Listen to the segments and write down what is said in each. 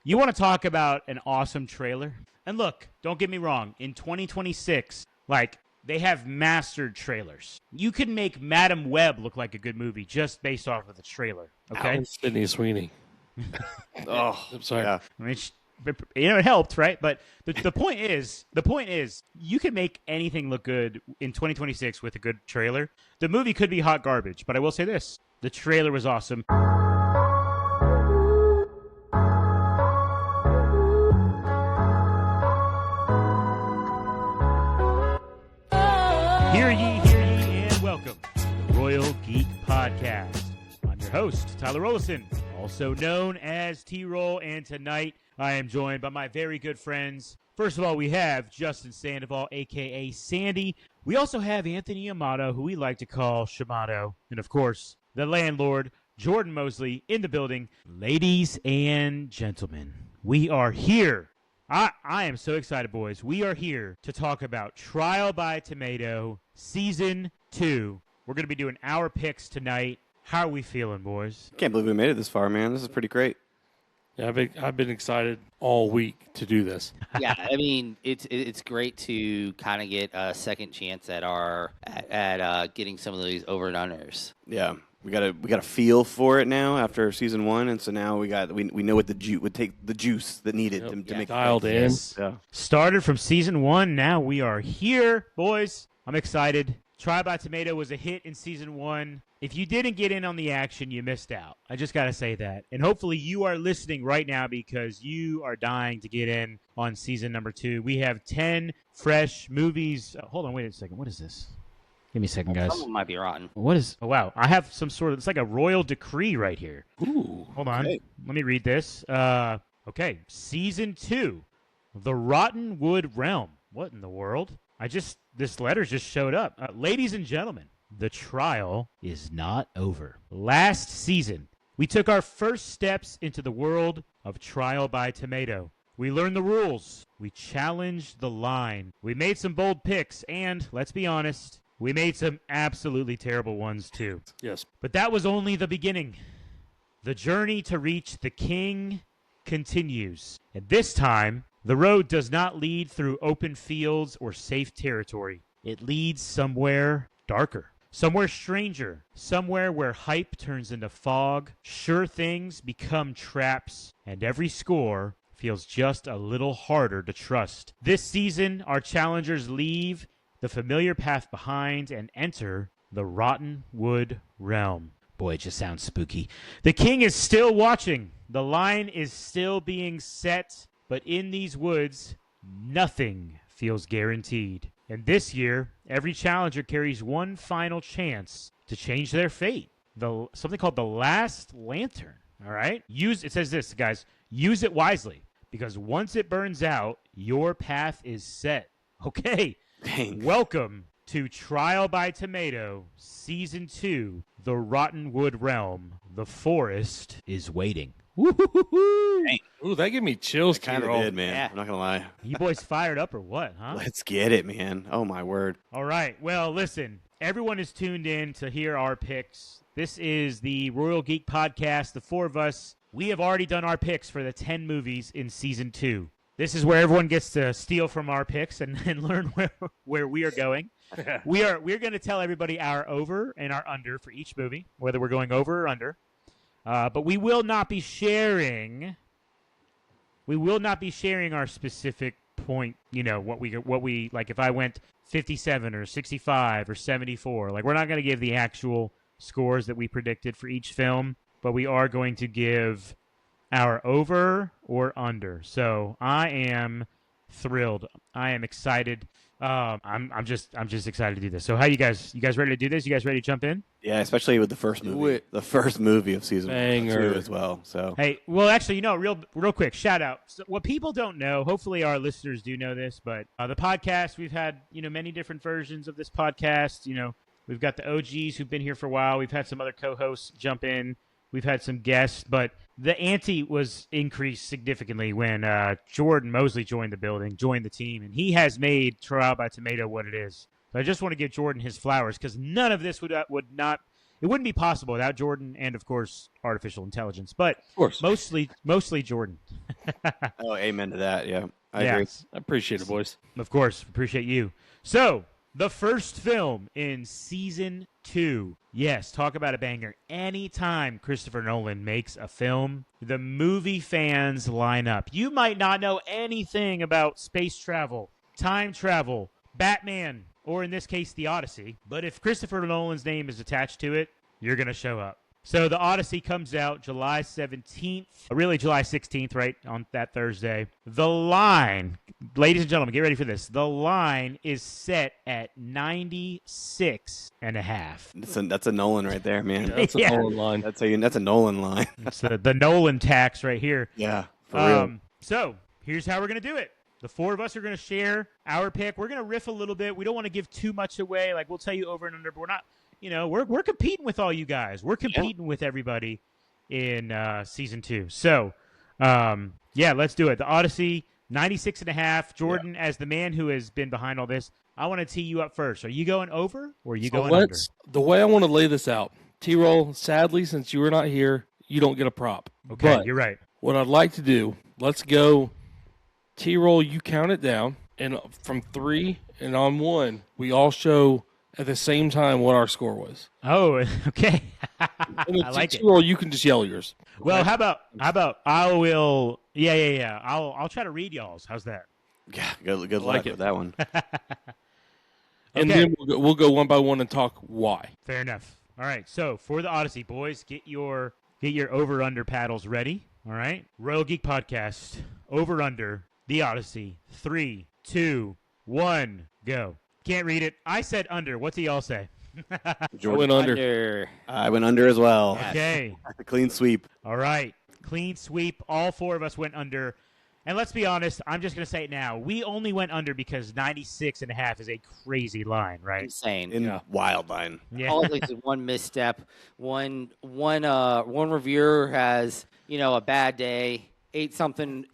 You want to talk about an awesome trailer? And look, don't get me wrong. In 2026, they have mastered trailers. You can make Madam Web look like a good movie just based off of the trailer. Okay, Sydney Sweeney. Oh, I'm sorry. yeah. I mean, it helped, right? But the point is, you can make anything look good in 2026 with a good trailer. The movie could be hot garbage, but I will say this: the trailer was awesome. Hear ye, and welcome to the Royal Geek Podcast. I'm your host, Tyler Rollison, also known as T-Roll, and tonight I am joined by my very good friends. First of all, we have Justin Sandoval, a.k.a. Sandy. We also have Anthony Amato, who we like to call Shamato. And, of course, the landlord, Jordan Mosley, in the building. Ladies and gentlemen, we are here. I am so excited, boys. We are here to talk about Trial by Tomato Season 2. We're going to be doing our picks tonight. How are we feeling, boys? Can't believe we made it this far, man. This is pretty great. Yeah, I've been excited all week to do this. Yeah, I mean it's great to kind of get a second chance at getting some of these over and unders. Yeah, we got a feel for it now after season 1, and so now we know what would take the juice that needed to make dialed it. in. Yeah. Started from season 1. Now we are here, boys. I'm excited. Trial by Tomato was a hit in season 1. If you didn't get in on the action, you missed out. I just got to say that. And hopefully you are listening right now because you are dying to get in on season number 2. We have 10 fresh movies. Hold on, wait a second. What is this? Give me a second, guys. Someone might be rotten. What is... Oh, wow. I have some sort of... It's like a royal decree right here. Ooh. Hold on. Okay. Let me read this. Okay. Season 2. The Rottenwood Realm. What in the world? This letter just showed up. Ladies and gentlemen, the trial is not over. Last season, we took our first steps into the world of Trial by Tomato. We learned the rules. We challenged the line. We made some bold picks, and, let's be honest, we made some absolutely terrible ones too. Yes. But that was only the beginning. The journey to reach the king continues. And this time, the road does not lead through open fields or safe territory. It leads somewhere darker, somewhere stranger, somewhere where hype turns into fog, sure things become traps, and every score feels just a little harder to trust. This season, our challengers leave the familiar path behind and enter the Rottenwood Realm. Boy, it just sounds spooky. The king is still watching. The line is still being set. But in these woods, nothing feels guaranteed. And this year, every challenger carries one final chance to change their fate. Something called the Last Lantern. All right? It says this, guys. Use it wisely. Because once it burns out, your path is set. Okay. Dang. Welcome to Trial by Tomato, Season 2, The Rottenwood Realm. The forest is waiting. Woo-hoo-hoo-hoo. Ooh, that gave me chills. Kind of T-Roll. did, man. Yeah. I'm not gonna lie. You boys fired up or what, huh? Let's get it, man. Oh my word. All right. Well, listen, everyone is tuned in to hear our picks. This is the Royal Geek Podcast. The four of us, we have already done our picks for the 10 movies in Season 2. This is where everyone gets to steal from our picks and learn where we are going. We're going to tell everybody our over and our under for each movie, whether we're going over or under. But we will not be sharing. We will not be sharing our specific point. You know what we like. If I went 57 or 65 or 74, like we're not going to give the actual scores that we predicted for each film, but we are going to give our over or under. So I am thrilled. I am excited. I'm just excited to do this. So how you guys ready to do this? You guys ready to jump in? Yeah, especially with the first movie. The first movie of season 2 as well. So hey, well, actually, real quick, shout out. So what people don't know, hopefully our listeners do know this, but the podcast, we've had many different versions of this podcast. We've got the OGs who've been here for a while. We've had some other co-hosts jump in. We've had some guests, but the ante was increased significantly when Jordan Mosley joined the team, and he has made Trial by Tomato what it is. So I just want to give Jordan his flowers because none of this would not it wouldn't be possible without Jordan and, of course, artificial intelligence. But Of course. mostly Jordan. Oh, amen to that. Yeah, I agree. I appreciate it, boys. Of course, appreciate you. So, the first film in season 2. Yes, talk about a banger. Anytime Christopher Nolan makes a film, the movie fans line up. You might not know anything about space travel, time travel, Batman, or in this case, the Odyssey. But if Christopher Nolan's name is attached to it, you're going to show up. So the Odyssey comes out July 17th, really July 16th, right, on that Thursday. The line, ladies and gentlemen, get ready for this. The line is set at 96 and a half. That's a Nolan right there, man. That's a Nolan line. That's a Nolan line. It's the Nolan tax right here. Yeah, for real. So here's how we're going to do it. The four of us are going to share our pick. We're going to riff a little bit. We don't want to give too much away. Like, we'll tell you over and under, but we're not, we're competing with all you guys. We're competing with everybody in season 2. So, let's do it. The Odyssey, 96 and a half. Jordan, as the man who has been behind all this, I want to tee you up first. Are you going over or are you going under? The way I want to lay this out, T-Roll, sadly, since you were not here, you don't get a prop. Okay, But you're right. what I'd like to do, let's go T-Roll, you count it down, and from 3 and on 1, we all show at the same time what our score was. Oh, okay. And I like it. T-Roll, you can just yell yours. Well, how about I will? Yeah. I'll try to read y'all's. How's that? Yeah, good luck like it. with that one. And Okay. then we'll go one by one and talk why. Fair enough. All right. So for the Odyssey, boys, get your over under paddles ready. All right. Royal Geek Podcast over under the Odyssey. 3, 2, 1, go. Can't read it. I said under. What do y'all say? I went under. Under. I went under as well. Okay. A clean sweep. All right. Clean sweep. All four of us went under. And let's be honest, I'm just going to say it now. We only went under because 96 and a half is a crazy line, right? Insane. In wild line. Yeah. All it takes is one misstep. One reviewer has, a bad day, ate something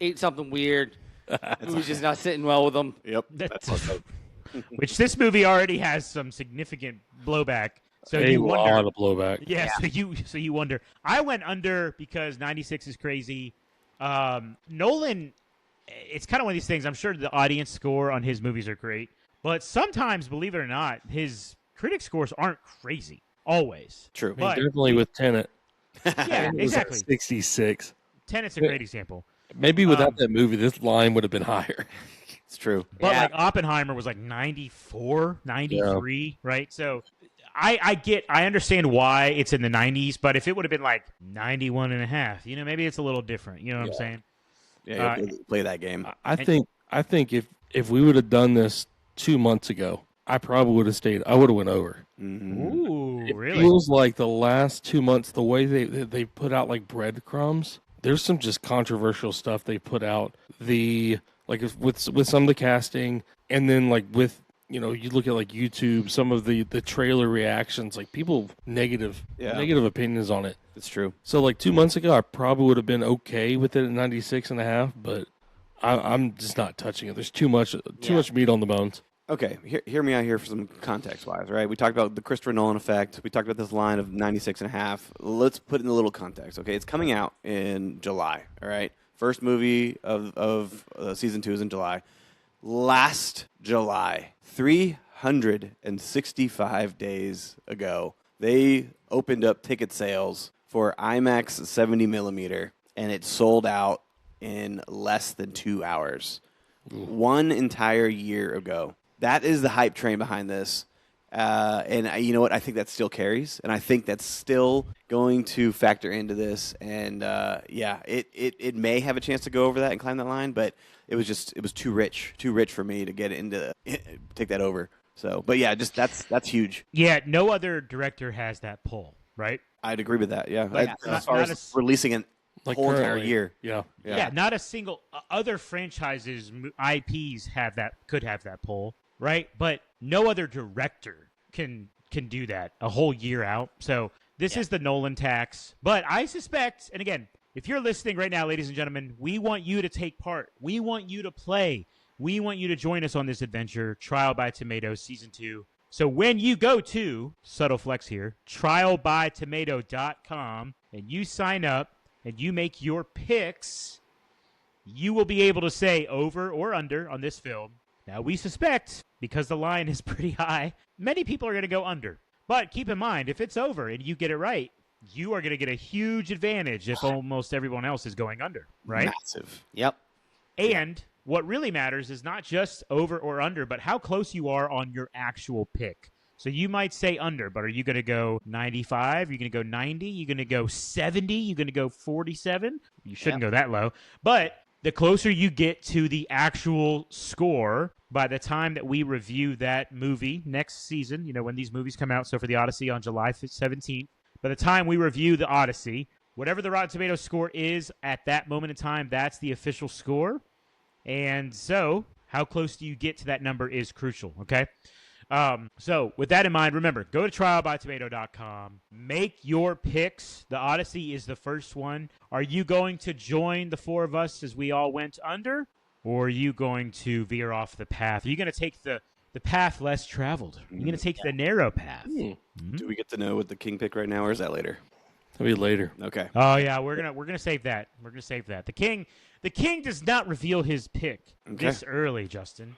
weird. Movie's just not sitting well with them. Yep. Which this movie already has some significant blowback. So A you wonder. lot of blowback. Yeah, so you wonder. I went under because 96 is crazy. Nolan, it's kind of one of these things. I'm sure the audience score on his movies are great, but sometimes, believe it or not, his critic scores aren't crazy. Always. True. But- Definitely with Tenet. Yeah, It was at exactly. 66. Tenet's a great example. Maybe without that movie, this line would have been higher. It's true. But Yeah. like Oppenheimer was like 94, 93, right? So I understand why it's in the 90s, but if it would have been like 91 and a half, maybe it's a little different. You know what I'm saying? Yeah, you have to play that game. I think if we would have done this 2 months ago, I probably would have stayed. I would have went over. Ooh, It really? feels like the last 2 months, the way they put out like breadcrumbs. There's some just controversial stuff they put out. With some of the casting, and then like with you look at like YouTube, some of the trailer reactions, like people negative opinions on it. It's true. So like 2 months ago, I probably would have been okay with it at 96 and a half, but I'm just not touching it. There's too much meat on the bones. Okay, hear me out here for some context-wise, right? We talked about the Christopher Nolan effect. We talked about this line of 96 and a half. Let's put it in a little context, okay? It's coming out in July, all right? First movie of season 2 is in July. Last July, 365 days ago, they opened up ticket sales for IMAX 70 millimeter, and it sold out in less than 2 hours. 1 entire year ago. That is the hype train behind this. And you know what? I think that still carries, and I think that's still going to factor into this. And it may have a chance to go over that and climb that line, but it was too rich for me to get into take that over. So, but yeah, just that's huge. Yeah, no other director has that pull, right? I'd agree with that. Yeah, Like, as far as releasing an Like whole entire currently. year. Yeah. Yeah, not a single other franchises IPs could have that pull, right? But no other director can do that a whole year out. So this is the Nolan tax. But I suspect, and again, if you're listening right now, ladies and gentlemen, we want you to take part. We want you to play. We want you to join us on this adventure, Trial by Tomatoes Season 2. So when you go to, subtle flex here, trialbytomato.com, and you sign up and you make your picks, you will be able to say over or under on this film. Now, we suspect, because the line is pretty high, many people are going to go under. But keep in mind, if it's over and you get it right, you are going to get a huge advantage if almost everyone else is going under, right? Massive. Yep. And what really matters is not just over or under, but how close you are on your actual pick. So you might say under, but are you going to go 95? Are you going to go 90? Are you going to go 70? Are you going to go 47? You shouldn't go that low. But the closer you get to the actual score, by the time that we review that movie next season, when these movies come out, so for the Odyssey on July 17th, by the time we review the Odyssey, whatever the Rotten Tomatoes score is at that moment in time, that's the official score. And so how close do you get to that number is crucial, okay? So with that in mind, remember, go to trialbytomato.com. Make your picks. The Odyssey is the first one. Are you going to join the four of us as we all went under? Or are you going to veer off the path? Are you going to take the path less traveled? Are you going to take the narrow path? Mm-hmm. Do we get to know what the king pick right now, or is that later? That'll be later. Okay. Oh yeah, we're gonna save that. We're gonna save that. The king does not reveal his pick this early, Justin.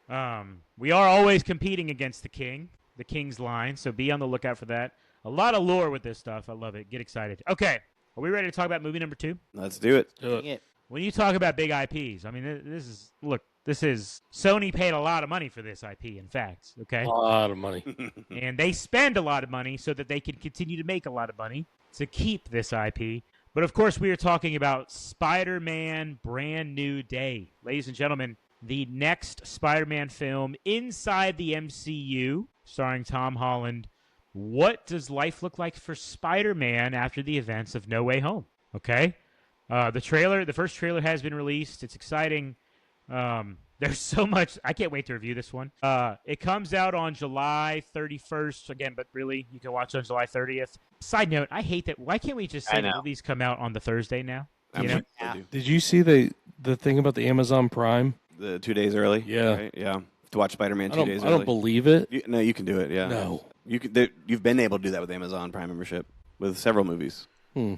We are always competing against the king's line, so be on the lookout for that. A lot of lore with this stuff. I love it. Get excited. Okay, are we ready to talk about movie number 2? Let's do it. Dang it. When you talk about big IPs, I mean, this is Sony paid a lot of money for this IP, in fact, okay? A lot of money. And they spend a lot of money so that they can continue to make a lot of money to keep this IP. But, of course, we are talking about Spider-Man Brand New Day. Ladies and gentlemen, the next Spider-Man film inside the MCU, starring Tom Holland. What does life look like for Spider-Man after the events of No Way Home? Okay? The first trailer has been released. It's exciting. There's so much. I can't wait to review this one. It comes out on July 31st again, but really you can watch it on July 30th. Side note, I hate that. Why can't we just say movies come out on the Thursday now? Did you see the thing about the Amazon Prime? The 2 days early? Yeah. Right? Yeah. To watch Spider-Man 2 days early. I don't believe it. You can do it, yeah. No. You've been able to do that with Amazon Prime membership with several movies. Yeah.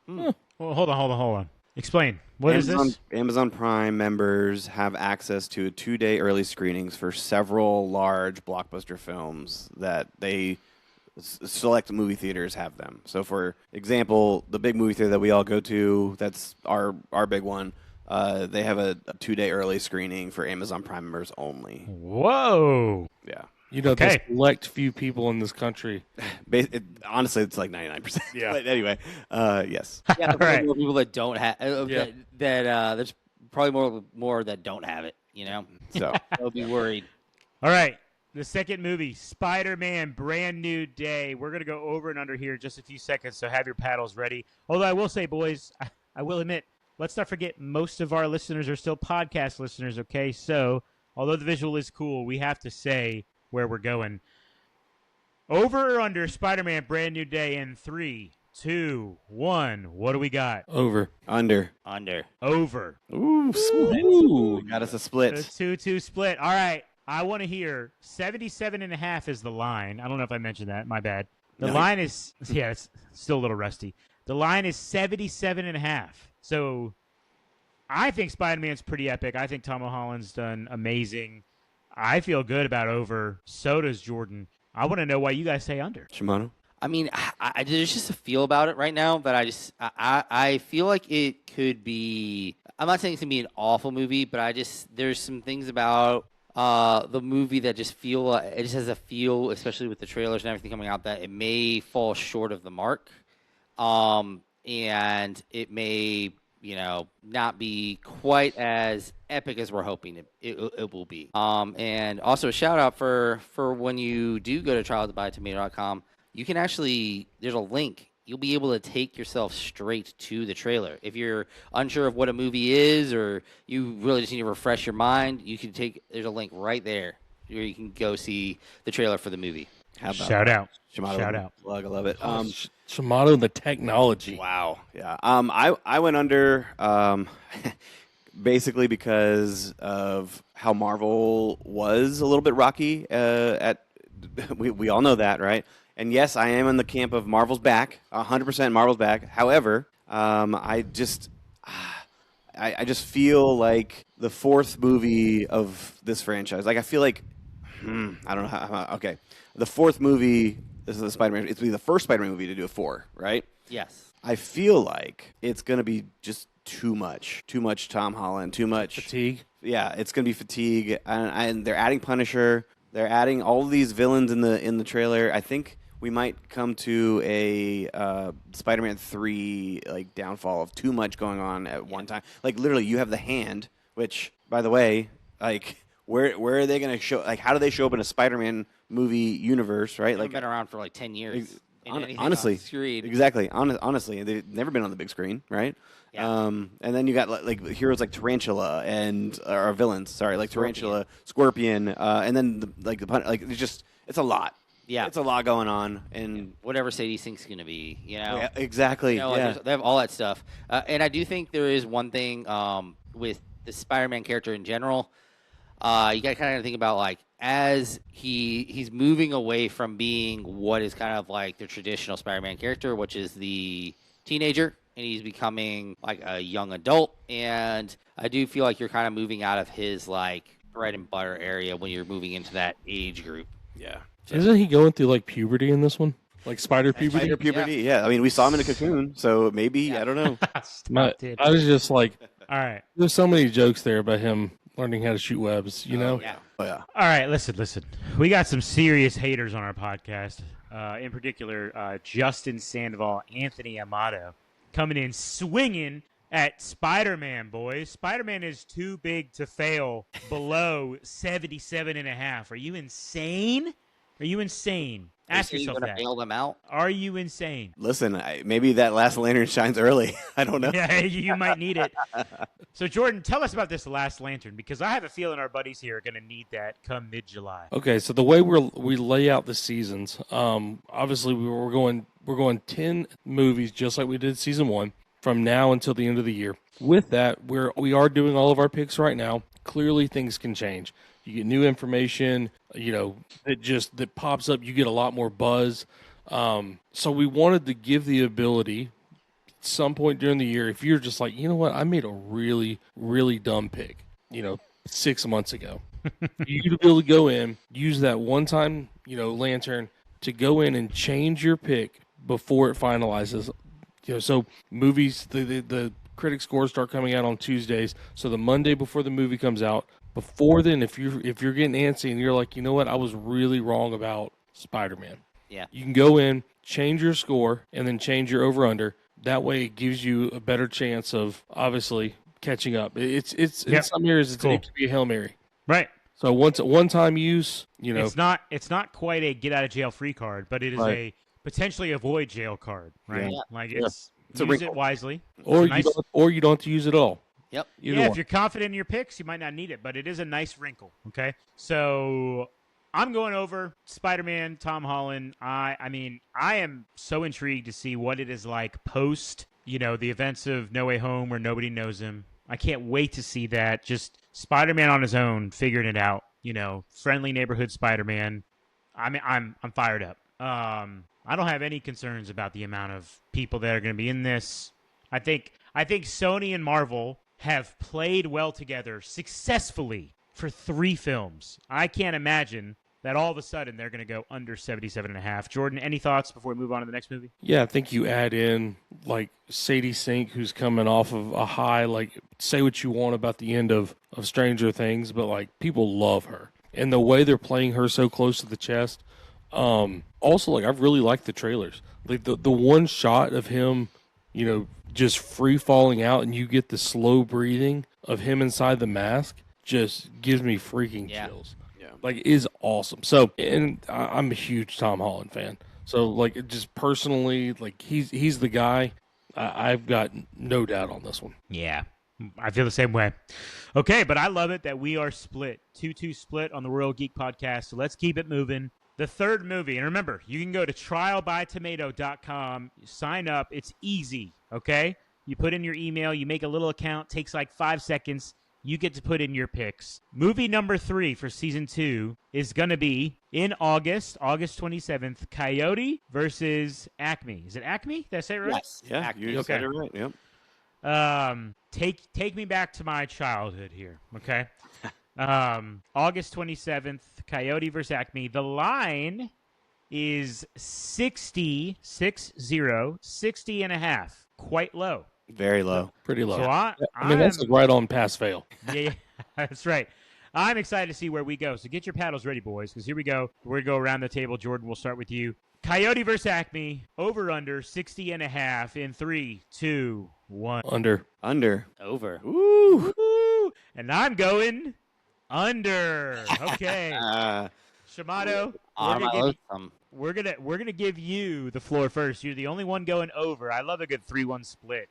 Well, hold on. Explain. What is this? Amazon Prime members have access to 2-day early screenings for several large blockbuster films that they select movie theaters have them. So, for example, the big movie theater that we all go to, that's our big one, they have a 2-day early screening for Amazon Prime members only. Whoa. Yeah. There's select few people in this country. Honestly, it's like 99%. Yeah. But anyway, yes. Yeah, right. more people that don't have there's probably more that don't have it. So I'll be worried. All right. The second movie, Spider-Man Brand New Day. We're going to go over and under here in just a few seconds, so have your paddles ready. Although I will say, boys, I will admit, let's not forget most of our listeners are still podcast listeners, okay? So, although the visual is cool, we have to say where we're going. Over or under Spider-Man Brand New Day in 3, 2, 1. What do we got? Over. Under. Over. Ooh, split. Ooh. Got us a split. It's 2-2 split. All right. I want to hear 77.5 is the line. I don't know if I mentioned that. My bad. The line is, it's still a little rusty. The line is 77.5. So I think Spider-Man's pretty epic. I think Tom Holland's done amazing. I feel good about over. So does Jordan. I want to know why you guys say under. Shimano? I mean, there's just a feel about it right now that I feel like it could be. I'm not saying it's gonna be an awful movie, but there's some things about the movie that just feel. It just has a feel, especially with the trailers and everything coming out, that it may fall short of the mark, and it may not be quite as epic as we're hoping it will be. And also a shout out for when you do go to trialsbytomato.com, you can actually, there's a link. You'll be able to take yourself straight to the trailer. If you're unsure of what a movie is, or you really just need to refresh your mind, there's a link right there where you can go see the trailer for the movie. How about Shout out. Shimano Shout out. Plug, I love it. Shimano, the technology. Wow. Yeah. I went under basically because of how Marvel was a little bit rocky at we all know that, right? And yes, I am in the camp of Marvel's back, 100% Marvel's back. However, I just feel like the fourth movie of this franchise. Like I feel like I don't know okay, the fourth movie. This is the Spider-Man. It's be the first Spider-Man movie to do a 4, right? Yes. I feel like it's gonna be just too much Tom Holland, too much Fatigue. Yeah, it's gonna be fatigue, and they're adding Punisher. They're adding all of these villains in the trailer. I think we might come to a Spider-Man 3 like downfall of too much going on at one time. Like literally, you have the Hand, which by the way, like where are they gonna show? Like how do they show up in a Spider-Man movie universe? Right? They've Like been around for like 10 years. Honestly, screen. exactly. Honestly, they've never been on the big screen, right? Yeah. And then you got like heroes like Tarantula and or villains, sorry, like Tarantula, Scorpion, and then it's a lot. Yeah. It's a lot going on, and Whatever Sadie Sink's going to be, yeah, exactly. like, they have all that stuff. And I do think there is one thing with the Spider-Man character in general. You got to kind of think about like as he's moving away from being what is kind of like the traditional Spider-Man character, which is the teenager, and he's becoming like a young adult. And I do feel like you're kind of moving out of his like bread and butter area when you're moving into that age group. Yeah. Isn't he going through like puberty in this one? Like spider puberty? Spider puberty, yeah. I mean, we saw him in a cocoon, so maybe I don't know. I was just like, All right. there's so many jokes there about him learning how to shoot webs, you know? Yeah. Oh yeah. All right, listen. We got some serious haters on our podcast. In particular, Justin Sandoval, Anthony Amato, coming in swinging at Spider-Man, boys. Spider-Man is too big to fail below 77.5. Are you insane? Are you insane? Ask yourself Going to that. bail them out. Are you insane? Listen, maybe that last lantern shines early. I don't know. Yeah, you might need it. So, Jordan, tell us about this last lantern, because I have a feeling our buddies here are going to need that come mid-July. Okay, so the way we lay out the seasons, obviously we're going 10 movies just like we did season 1 from now until the end of the year. With that, we are doing all of our picks right now. Clearly, things can change. You get new information, that pops up. You get a lot more buzz. So we wanted to give the ability at some point during the year, if you're just like, you know what, I made a really, really dumb pick, 6 months ago. You to be able to go in, use that one-time, lantern to go in and change your pick before it finalizes. So movies, the critic scores start coming out on Tuesdays. So the Monday before the movie comes out. Before then, if you're getting antsy and you're like, you know what, I was really wrong about Spider-Man. Yeah. You can go in, change your score, and then change your over/under. That way, it gives you a better chance of obviously catching up. It's in some areas it could be a Hail Mary. Right. So one-time use, It's not quite a get out of jail free card, but it is a potentially avoid jail card, right? Yeah. Like It's a use wrinkle. it wisely. or It's a you don't have to use it at all. Yep. Either yeah, one. if you're confident in your picks, you might not need it, but it is a nice wrinkle. Okay, so I'm going over Spider-Man, Tom Holland. I am so intrigued to see what it is like post, the events of No Way Home, where nobody knows him. I can't wait to see that. Just Spider-Man on his own, figuring it out. Friendly neighborhood Spider-Man. I'm fired up. I don't have any concerns about the amount of people that are going to be in this. I think Sony and Marvel have played well together successfully for 3 films. I can't imagine that all of a sudden they're going to go under 77.5. Jordan, any thoughts before we move on to the next movie? Yeah, I think you add in like Sadie Sink, who's coming off of a high. Like, say what you want about the end of Stranger Things, but like people love her and the way they're playing her so close to the chest. Also, like, I've really liked the trailers. Like the one shot of him, just free falling out, and you get the slow breathing of him inside the mask, just gives me freaking chills. Yeah. Like, it is awesome. So, and I'm a huge Tom Holland fan. So, like, just personally, like, he's the guy. I've got no doubt on this one. Yeah, I feel the same way. Okay, but I love it that we are split. 2-2 split on the Royal Geek Podcast, so let's keep it moving. The third movie, and remember, you can go to trialbytomato.com, sign up. It's easy, okay? You put in your email, you make a little account, takes like 5 seconds. you get to put in your picks. Movie number 3 for season 2 is going to be in August 27th, Coyote versus Acme. Is it Acme? Did I say it right? Yes. Yeah, you said it right. Yep. Take me back to my childhood here, okay? August 27th, Coyote versus Acme. The line is 60 and a half. Quite low. Very low. Pretty low. So I mean, that's like right on pass fail. yeah, that's right. I'm excited to see where we go. So get your paddles ready, boys, because here we go. We're going to go around the table. Jordan, we'll start with you. Coyote versus Acme. Over under 60 and a half in 3, 2, 1. Under. Over. Ooh. Woo! And I'm going under. Okay. Shamato, we're gonna give you the floor first. You're the only one going over. I love a good 3-1 split.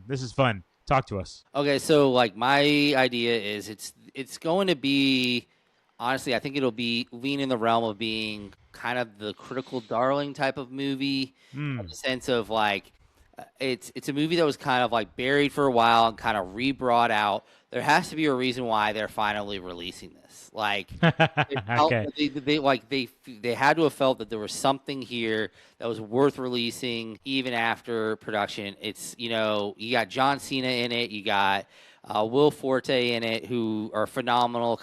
This is fun. Talk to us. Okay, so like my idea is it's going to be, honestly, I think it'll be lean in the realm of being kind of the critical darling type of movie, in the sense of like it's a movie that was kind of like buried for a while and kind of re-brought out. There has to be a reason why they're finally releasing this. Like, Okay. they had to have felt that there was something here that was worth releasing even after production. It's, you know, you got John Cena in it, you got Will Forte in it, who are phenomenal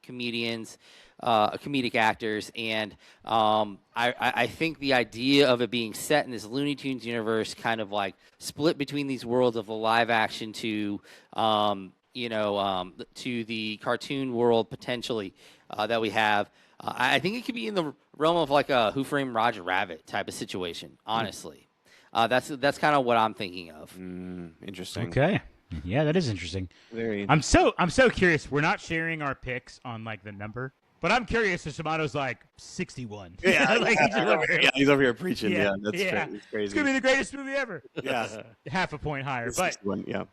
comedians, comedic actors, and I think the idea of it being set in this Looney Tunes universe, kind of like split between these worlds of the live action to to the cartoon world potentially that we have. I think it could be in the realm of like a Who Framed Roger Rabbit type of situation. Honestly, that's kind of what I'm thinking of. Interesting. Okay. Yeah, that is interesting. Very. I'm so curious. We're not sharing our picks on like the number, but I'm curious if Shimano's like 61. Yeah, like he's over here preaching. Yeah, that's yeah. It's crazy. It's gonna be the greatest movie ever. Yeah. Half a point higher, but 61, yeah.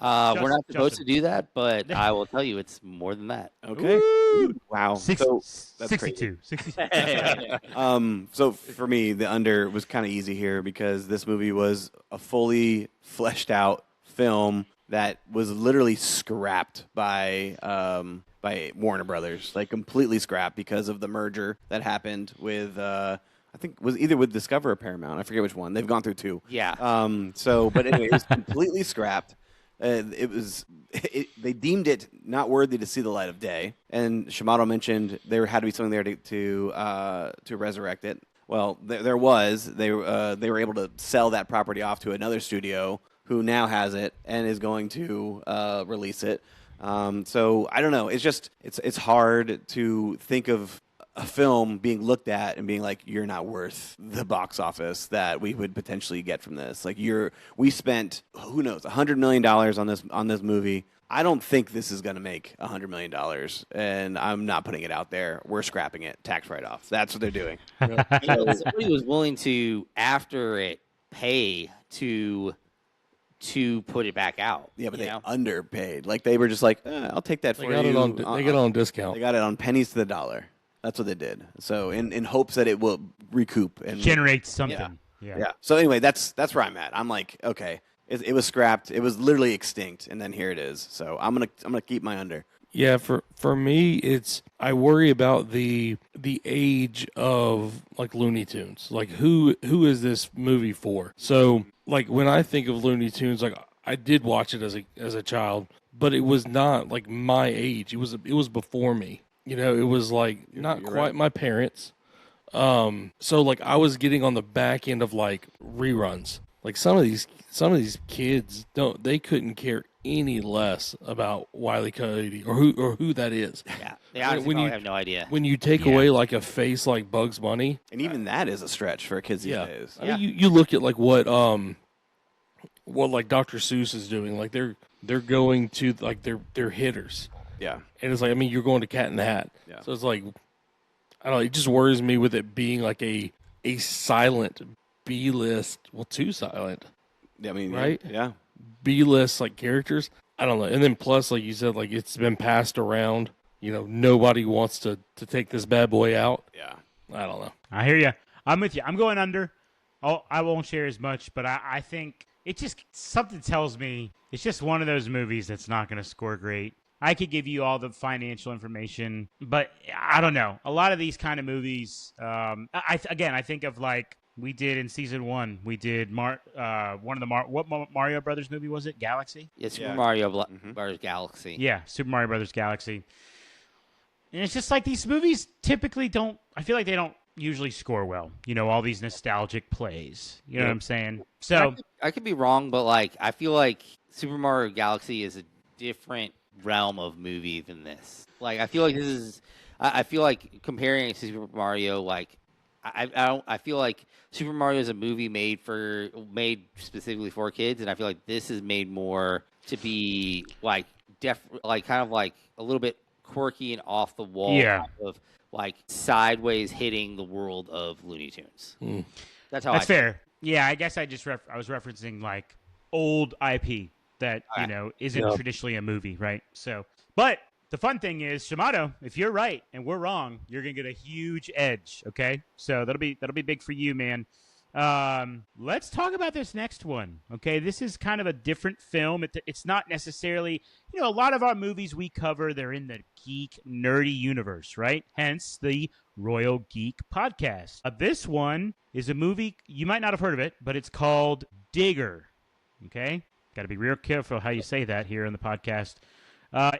We're not supposed Justin. to do that, but I will tell you it's more than that. Okay. Woo! Wow. Six, So that's 62. 62. So for me, the under was kind of easy here because this movie was a fully fleshed out film that was literally scrapped by Warner Brothers, like completely scrapped because of the merger that happened with I think it was either with Discover or Paramount. I forget which one. They've gone through two. Yeah. But anyway, it was completely scrapped. They deemed it not worthy to see the light of day, and Shamato mentioned there had to be something there to resurrect it. Well, there was. They were able to sell that property off to another studio who now has it and is going to release it. So I don't know. It's just it's hard to think of a film being looked at and being like, you're not worth the box office that we would potentially get from this. Like we spent, who knows, $100 million on this movie. I don't think this is going to make $100 million, and I'm not putting it out there. We're scrapping it, tax write-off. That's what they're doing. Somebody was willing to, after it, pay to put it back out. Yeah, but you they know? underpaid. Like they were just like, I'll take that They for got you. it on. They got it on discount. They got it on pennies to the dollar. That's what they did. So in hopes that it will recoup and Generate something. Yeah. So anyway, that's where I'm at. I'm like, okay, it was scrapped. It was literally extinct, and then here it is. So I'm gonna keep my under. Yeah, for me, it's I worry about the age of like Looney Tunes. Like who is this movie for? So like when I think of Looney Tunes, like I did watch it as a child, but it was not like my age. It was before me. You know, it was like not you're quite right. my parents. So like I was getting on the back end of like reruns. Like some of these kids they couldn't care any less about Wile E. Coyote or who that is. Yeah, they honestly probably have no idea. When you take away like a face like Bugs Bunny, And even that is a stretch for kids these days. I mean, you look at like what like Dr. Seuss is doing. Like they're going to like they're hitters. Yeah. And it's like, I mean, you're going to Cat in the Hat. Yeah. So it's like, I don't know, it just worries me with it being like a silent B-list, well, too silent, I mean, Right? Yeah. B-list like characters. I don't know. And then plus, like you said, like it's been passed around. You know, nobody wants to take this bad boy out. Yeah. I don't know. I hear you. I'm with you. I'm going under. I won't share as much, but I think it just something tells me it's just one of those movies that's not going to score great. I could give you all the financial information, but I don't know. A lot of these kind of movies, I think of like we did in season 1. We did one of the what Mario Brothers movie was it? Galaxy? Yeah, Super Mario Brothers Galaxy. Yeah, Super Mario Brothers Galaxy. And it's just like these movies typically don't. I feel like they don't usually score well. You know, all these nostalgic plays. You know what I'm saying? So I could be wrong, but like I feel like Super Mario Galaxy is a different realm of movie than this. Like I feel like this is. I feel like comparing it to Super Mario, like I feel like Super Mario is a movie made specifically for kids, and I feel like this is made more to be like kind of like a little bit quirky and off the wall of like sideways hitting the world of Looney Tunes. That's that's fair. Yeah, I guess I was referencing like old IP that isn't traditionally a movie, right? So, but the fun thing is, Shamato, if you're right and we're wrong, you're gonna get a huge edge. Okay, so that'll be big for you, man. Let's talk about this next one. Okay, this is kind of a different film. It's not necessarily, a lot of our movies we cover, they're in the geek, nerdy universe, right? Hence the Royal Geek Podcast. This one is a movie, you might not have heard of it, but it's called Digger. Okay, got to be real careful how you say that here in the podcast.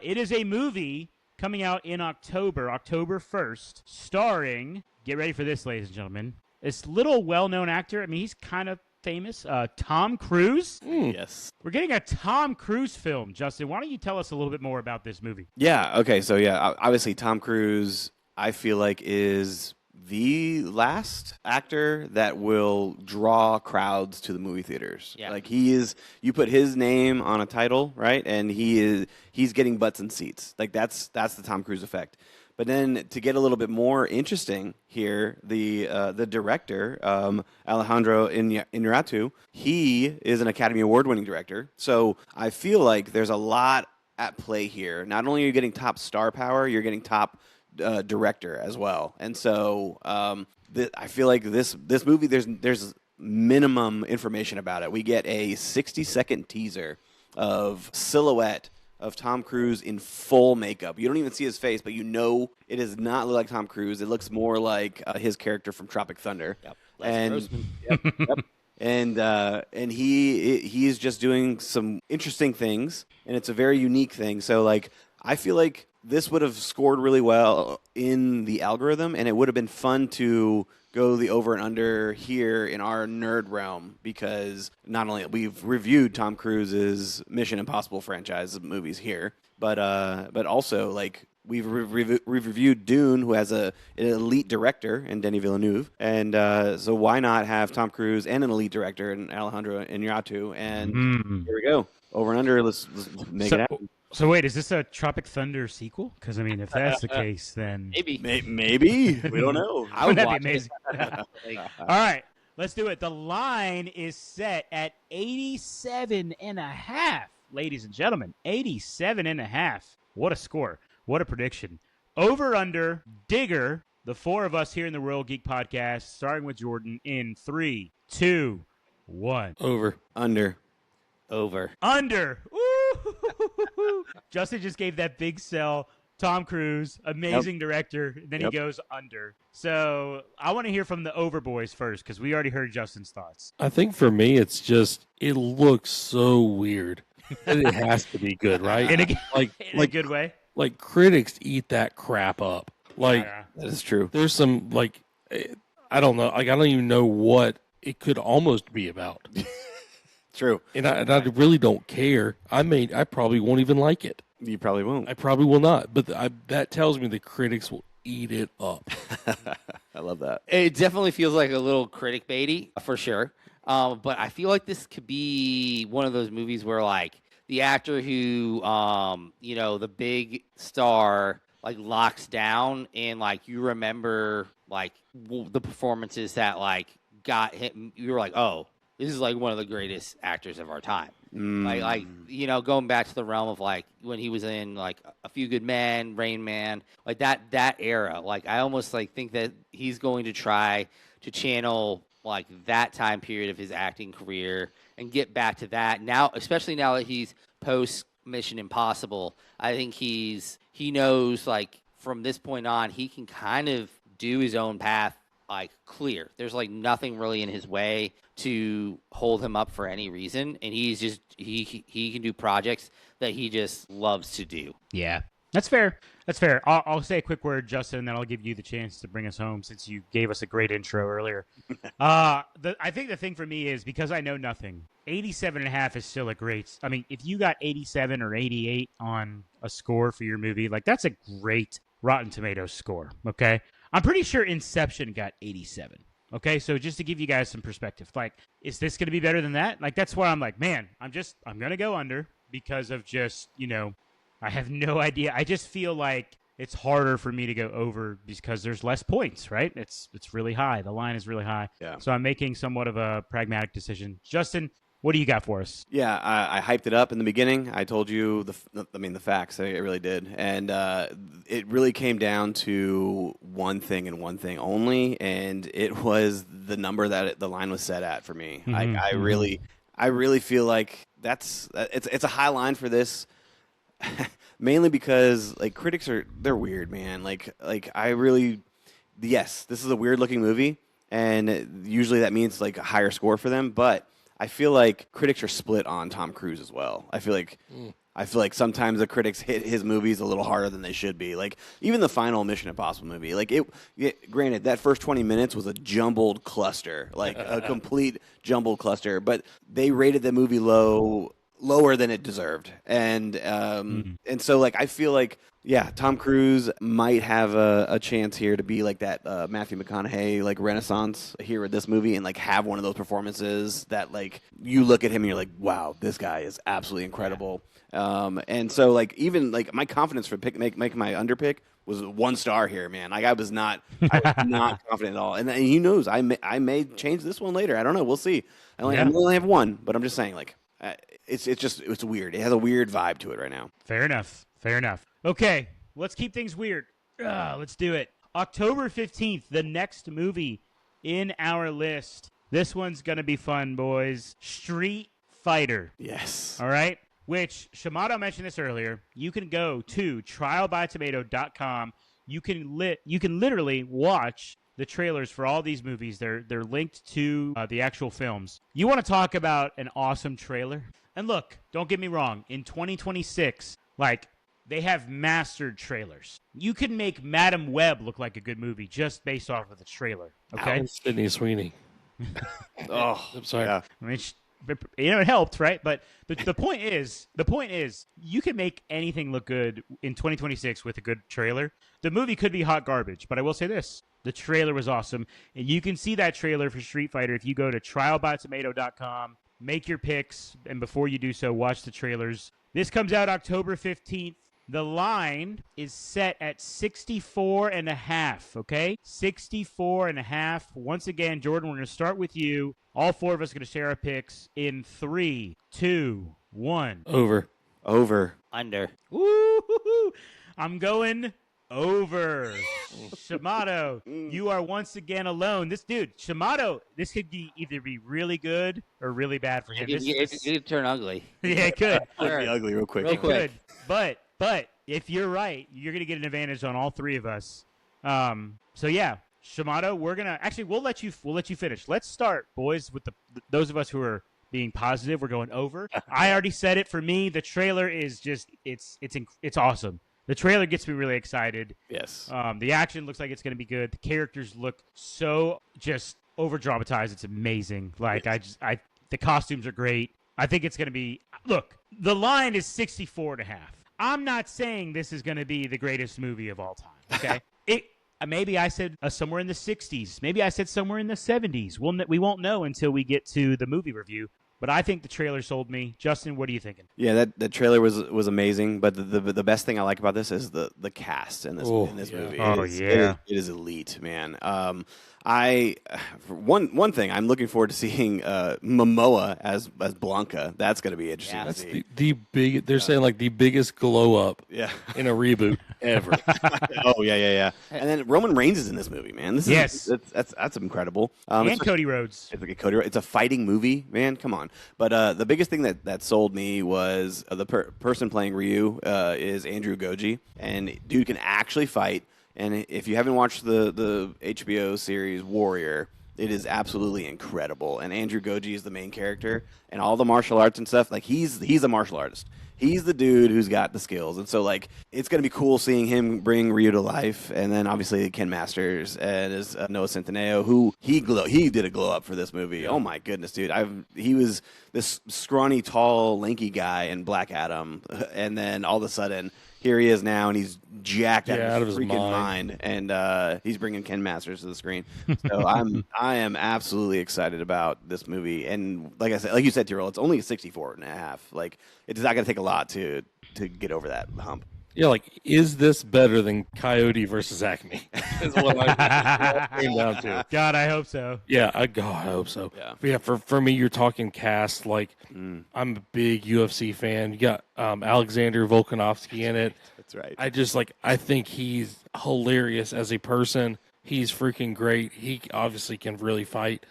It is a movie coming out in October 1st, starring, get ready for this, ladies and gentlemen, this little well-known actor. I mean, he's kind of famous. Tom Cruise. Yes. We're getting a Tom Cruise film. Justin, why don't you tell us a little bit more about this movie? Yeah. Okay. So obviously Tom Cruise, I feel like is the last actor that will draw crowds to the movie theaters. Yeah. Like you put his name on a title, right? And he's getting butts and seats. Like that's the Tom Cruise effect. But then to get a little bit more interesting here, the director, Alejandro Inarritu, he is an Academy Award-winning director. So I feel like there's a lot at play here. Not only are you getting top star power, you're getting top director as well. And so I feel like this movie, there's minimum information about it. We get a 60-second teaser of silhouette of Tom Cruise in full makeup. You don't even see his face, but it does not look like Tom Cruise. It looks more like his character from Tropic Thunder. Yep. And he's just doing some interesting things, and it's a very unique thing. So like I feel like this would have scored really well in the algorithm, and it would have been fun to go the over and under here in our nerd realm, because not only we've reviewed Tom Cruise's Mission Impossible franchise movies here, but also like we've reviewed Dune, who has an elite director in Denis Villeneuve, and so why not have Tom Cruise and an elite director in Alejandro Inarritu? And here we go, over and under. Let's make it happen. So wait, is this a Tropic Thunder sequel? Because I mean, if that's the case, then maybe we don't know. Wouldn't that be amazing? All right, let's do it. The line is set at 87.5, ladies and gentlemen. 87.5. What a score! What a prediction! Over under Digger. The four of us here in the Royal Geek Podcast, starting with Jordan, in 3, 2, 1. Over. Under. Under. Ooh. Justin just gave that big sell. Tom Cruise, amazing director. Then he goes under. So I want to hear from the over boys first, because we already heard Justin's thoughts. I think for me, it's just, it looks so weird. And it has to be good, right? In a good way. Like critics eat that crap up. Like that is true. There's some like, I don't know. Like I don't even know what it could almost be about. True. And I really don't care. I probably won't even like it. You probably won't. I probably will not. But that tells me the critics will eat it up. I love that. It definitely feels like a little critic baity, for sure. But I feel like this could be one of those movies where, like, the actor who, the big star, like, locks down and, like, you remember, like, the performances that, like, got him. You were like, oh, this is like one of the greatest actors of our time. Like going back to the realm of like when he was in like A Few Good Men, Rain Man, like that era. Like I almost like think that he's going to try to channel like that time period of his acting career and get back to that now, especially now that he's post Mission Impossible. I think he knows like from this point on he can kind of do his own path like clear. There's like nothing really in his way to hold him up for any reason, and he's just he can do projects that he just loves to do. Yeah, that's fair. That's fair. I'll say a quick word, Justin, and then I'll give you the chance to bring us home since you gave us a great intro earlier. I think the thing for me is because I know nothing, 87.5 is still a great. I mean, if you got 87 or 88 on a score for your movie, like that's a great Rotten Tomatoes score. Okay, I'm pretty sure Inception got 87. Okay, so just to give you guys some perspective, like, is this going to be better than that? Like, that's why I'm like, man, I'm going to go under because of just, I have no idea. I just feel like it's harder for me to go over because there's less points, right? It's really high. The line is really high. Yeah. So I'm making somewhat of a pragmatic decision. Justin, what do you got for us? Yeah, I hyped it up in the beginning. I told you the facts. I really did, and it really came down to one thing and one thing only, and it was the number that the line was set at for me. I really feel like it's a high line for this, mainly because like critics they're weird, man. Yes, this is a weird looking movie, and usually that means like a higher score for them, but I feel like critics are split on Tom Cruise as well. I feel like sometimes the critics hit his movies a little harder than they should be. Like even the final Mission Impossible movie. Like granted, that first 20 minutes was a jumbled cluster, like a complete jumbled cluster. But they rated the movie lower than it deserved, and so like I feel like. Yeah, Tom Cruise might have a chance here to be like that Matthew McConaughey like renaissance here with this movie and like have one of those performances that like you look at him and you're like, wow, this guy is absolutely incredible. And so like even like my confidence for making my underpick was 1 star here, man. Like I was not confident at all. And he knows I may change this one later. I don't know. We'll see. I only have one, but I'm just saying like it's weird. It has a weird vibe to it right now. Fair enough. Okay, let's keep things weird. Let's do it. October 15th, the next movie in our list. This one's going to be fun, boys. Street Fighter. Yes. All right? Which, Shamato mentioned this earlier. You can go to trialbytomato.com. You can literally watch the trailers for all these movies. They're linked to the actual films. You want to talk about an awesome trailer? And look, don't get me wrong. In 2026, like, they have mastered trailers. You can make Madam Web look like a good movie just based off of the trailer. Okay, Sydney Sweeney. Oh, I'm sorry. Yeah. I mean, it helped, right? But the point is, you can make anything look good in 2026 with a good trailer. The movie could be hot garbage, but I will say this: the trailer was awesome, and you can see that trailer for Street Fighter if you go to trialbytomato.com. Make your picks, and before you do so, watch the trailers. This comes out October 15th. The line is set at 64.5, okay? 64.5. Once again, Jordan, we're going to start with you. All 4 of us are going to share our picks in 3, 2, 1. Over. Under. Woo-hoo-hoo. I'm going over. Shamato, you are once again alone. This dude, Shamato, this could either be really good or really bad for him. It could turn ugly. Yeah, it could. It'd be ugly real quick. Real It quick. could. But if you're right, you're gonna get an advantage on all 3 of us. So yeah, Shamato, we'll let you finish. Let's start, boys, with those of us who are being positive. We're going over. I already said it. For me, the trailer is just it's awesome. The trailer gets me really excited. Yes. The action looks like it's gonna be good. The characters look so just over dramatized. It's amazing. Like Yes. the costumes are great. I think it's gonna be. Look, the line is 64.5. I'm not saying this is going to be the greatest movie of all time, okay? Maybe I said somewhere in the 60s. Maybe I said somewhere in the 70s. We won't know until we get to the movie review. But I think the trailer sold me. Justin, what are you thinking? Yeah, that trailer was amazing. But the best thing I like about this is the cast in this movie. Oh, it is elite, man. For one thing, I'm looking forward to seeing Momoa as Blanca. That's going to be interesting. Yeah. To That's see. the big. They're saying like the biggest glow up. Yeah. In a reboot. ever. Oh yeah. And then Roman Reigns is in this movie, man. This is Yes. that's incredible. And Cody Rhodes. It's like it's a fighting movie, man. Come on. But the biggest thing that sold me was the person playing Ryu is Andrew Goji, and dude can actually fight. And if you haven't watched the HBO series Warrior, it is absolutely incredible. And Andrew Goji is the main character, and all the martial arts and stuff. Like he's a martial artist. He's the dude who's got the skills, and so like it's gonna be cool seeing him bring Ryu to life. And then obviously Ken Masters and is Noah Centineo, who he did a glow up for this movie. Oh my goodness, dude! He was this scrawny, tall, lanky guy in Black Adam, and then all of a sudden here he is now, and he's jacked out of his freaking mind, and he's bringing Ken Masters to the screen. So I am absolutely excited about this movie. And like I said, like you said, Tyrell, it's only a 64.5. Like it's not going to take a lot to get over that hump. Yeah, like, is this better than Coyote versus Acme? Is what I came down to. God, I hope so. Yeah, I hope so. Yeah. But yeah, for me, you're talking cast. Like, I'm a big UFC fan. You got Alexander Volkanovski in it. That's right. I think he's hilarious as a person. He's freaking great. He obviously can really fight.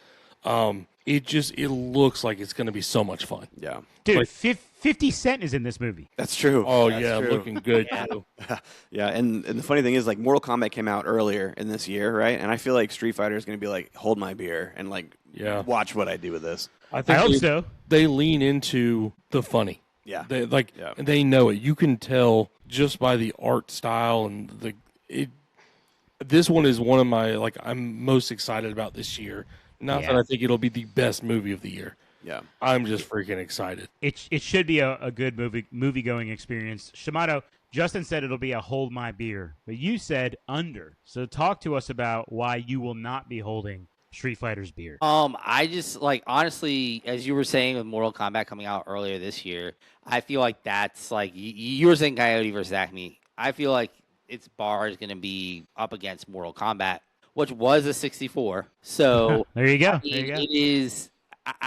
It looks like it's going to be so much fun. Yeah. Dude, Like- 50 Cent is in this movie. That's true. Oh, That's yeah, true. looking good, too. Yeah, and the funny thing is, like, Mortal Kombat came out earlier in this year, right? And I feel like Street Fighter is going to be like, hold my beer and like, Yeah. watch what I do with this. I I hope so. They lean into the funny. Yeah. They know it. You can tell just by the art style and this one is one of my I'm most excited about this year. Not that I think it'll be the best movie of the year. Yeah. I'm just freaking excited. It should be a good movie going experience. Shamato, Justin said it'll be a hold my beer, but you said under. So talk to us about why you will not be holding Street Fighter's beer. I just honestly, as you were saying with Mortal Kombat coming out earlier this year, I feel like that's like you were saying Coyote versus Acme. I feel like its bar is going to be up against Mortal Kombat, which was a 64. So There you go. I mean, it is.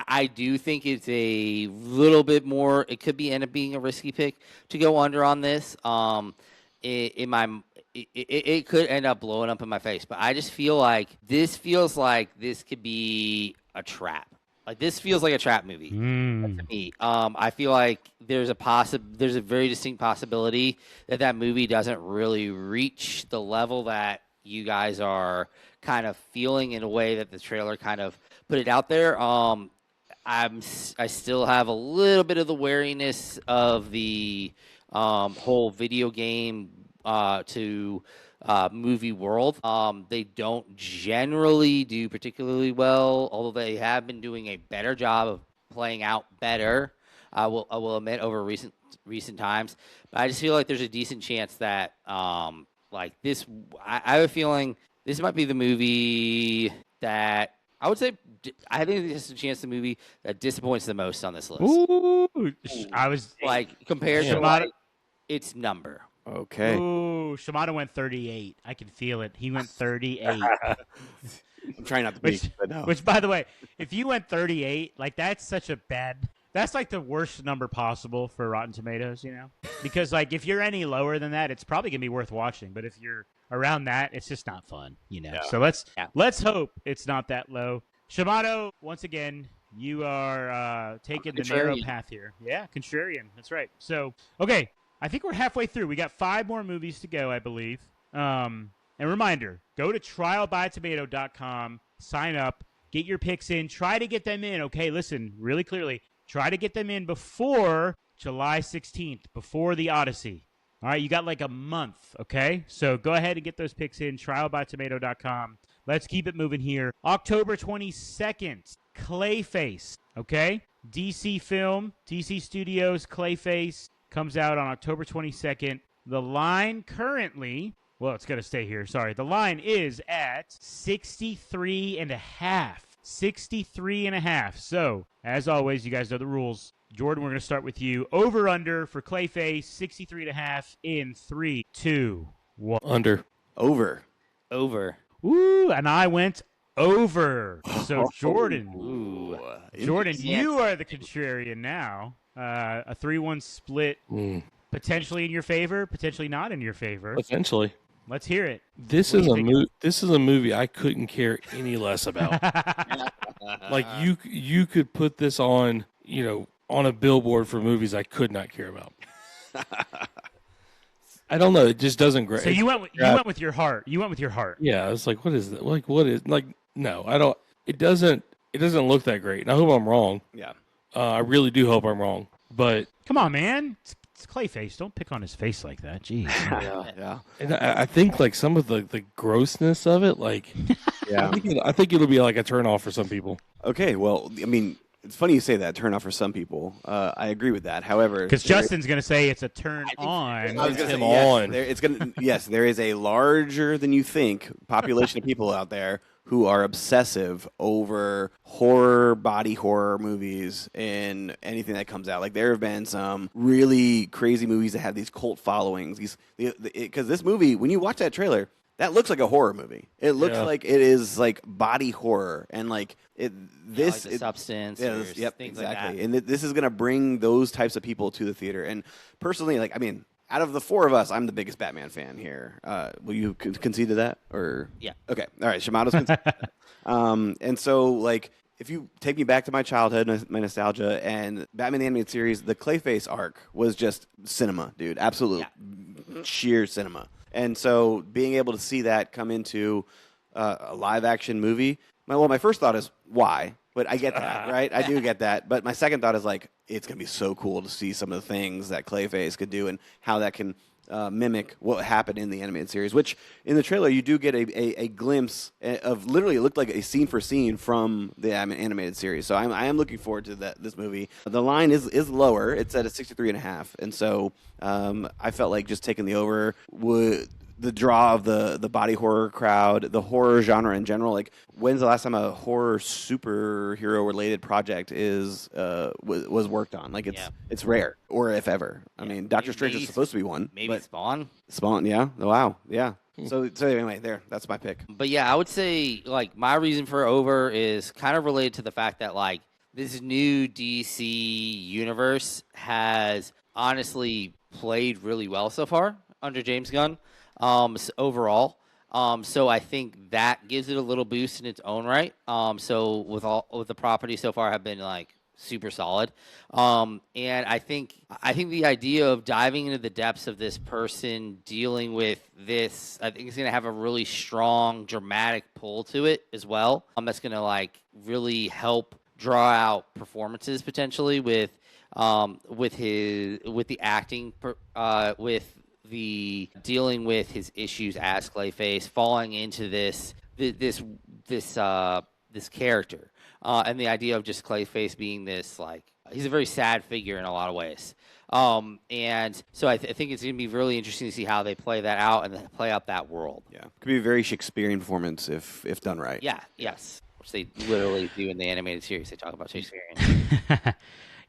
I do think it's a little bit more. It could end up being a risky pick to go under on this. It could end up blowing up in my face, but I just feel like this feels like this could be a trap. Like this feels like a trap movie to me. I feel like there's a very distinct possibility that movie doesn't really reach the level that you guys are kind of feeling in a way that the trailer kind of put it out there. I still have a little bit of the wariness of the whole video game to movie world. They don't generally do particularly well, although they have been doing a better job of playing out better. I will admit over recent times, but I just feel like there's a decent chance that like this. I have a feeling this might be the movie that I would say. I think this is a chance the movie that disappoints the most on this list. Ooh, I was Like compared to Shimada. its number. Okay. Ooh, Shimada went 38. I can feel it. He went 38. I'm trying not to be, but no. Which, by the way, if you went 38, like that's such a bad. That's like the worst number possible for Rotten Tomatoes, you know? Because like if you're any lower than that, it's probably gonna be worth watching. But if you're around that, it's just not fun, you know. Yeah. So let's hope it's not that low. Shimado, once again, you are taking the narrow Contrarian. path here. Yeah, contrarian. That's right. So okay, I think we're halfway through. We got 5 more movies to go, I believe. And reminder, go to trialbytomato.com, sign up, get your picks in, try to get them in. Okay, listen, really clearly. Try to get them in before July 16th, before the Odyssey. All right, you got like a month, okay? So go ahead and get those picks in, trialbytomato.com. Let's keep it moving here. October 22nd, Clayface, okay? DC film, DC Studios, Clayface comes out on October 22nd. The line currently, well, it's going to stay here. Sorry. The line is at 63.5. 63.5. So, as always, you guys know the rules. Jordan, we're going to start with you. Over under for Clayface, 63.5 in 3, 2, 1. Under. Over. Ooh, and I went over. So, Jordan. Ooh. Jordan, Yeah. you are the contrarian now. A 3-1 split Potentially in your favor, potentially not in your favor. Potentially. Let's hear it. This is a movie I couldn't care any less about. Like you could put this on, on a billboard for movies I could not care about. I don't know. It just doesn't grab. So you went with your heart. You went with your heart. Yeah, it's like, what is that? Like, what is like? No, I don't. It doesn't look that great. And I hope I'm wrong. Yeah. I really do hope I'm wrong. But come on, man. It's Clayface. Don't pick on his face like that. Jeez. Yeah. And I think like some of the grossness of it, like, yeah, I think it'll be like a turnoff for some people. Okay. Well, I mean, it's funny you say that, turn off for some people. I agree with that. However, because Justin's going to say it's a turn on. I was going to say, on. It's going yes, there is a larger than you think population of people out there who are obsessive over body horror movies and anything that comes out. Like there have been some really crazy movies that have these cult followings. Because this movie, when you watch that trailer, that looks like a horror movie. It looks like it is like body horror and like this like the substance. Yep, things exactly. like that. And this is going to bring those types of people to the theater. And personally, like I mean, out of the four of us, I'm the biggest Batman fan here. Will you concede to that? Or yeah. Okay. All right. Shimato's conceded to that. And so, like, if you take me back to my childhood, my nostalgia, and Batman the Animated Series, the Clayface arc was just cinema, dude. Absolute sheer cinema. And so, being able to see that come into a live-action movie, my first thought is, why? But I get that, right? I do get that. But my second thought is, like, it's going to be so cool to see some of the things that Clayface could do and how that can mimic what happened in the animated series, which in the trailer you do get a glimpse of literally it looked like a scene for scene from the animated series. So I am looking forward to this movie. The line is lower. It's at a 63.5. And so I felt like just taking the over would the draw of the body horror crowd, the horror genre in general. Like, when's the last time a horror superhero related project was worked on? Like, it's rare, or if ever. I mean, Doctor Strange is supposed to be one. Maybe Spawn. Spawn, yeah. Wow, yeah. So anyway, that's my pick. But yeah, I would say like my reason for over is kind of related to the fact that like this new DC universe has honestly played really well so far under James Gunn. Overall. So I think that gives it a little boost in its own right. So with the property so far have been like super solid. And I think the idea of diving into the depths of this person dealing with this, I think it's going to have a really strong dramatic pull to it as well. That's going to like really help draw out performances potentially with the acting, with the dealing with his issues as Clayface, falling into this character, and the idea of just Clayface being this like he's a very sad figure in a lot of ways. And so I think it's going to be really interesting to see how they play that out and play out that world. Yeah, could be a very Shakespearean performance if done right. Yeah. Yes. Which they literally do in the animated series. They talk about Shakespearean.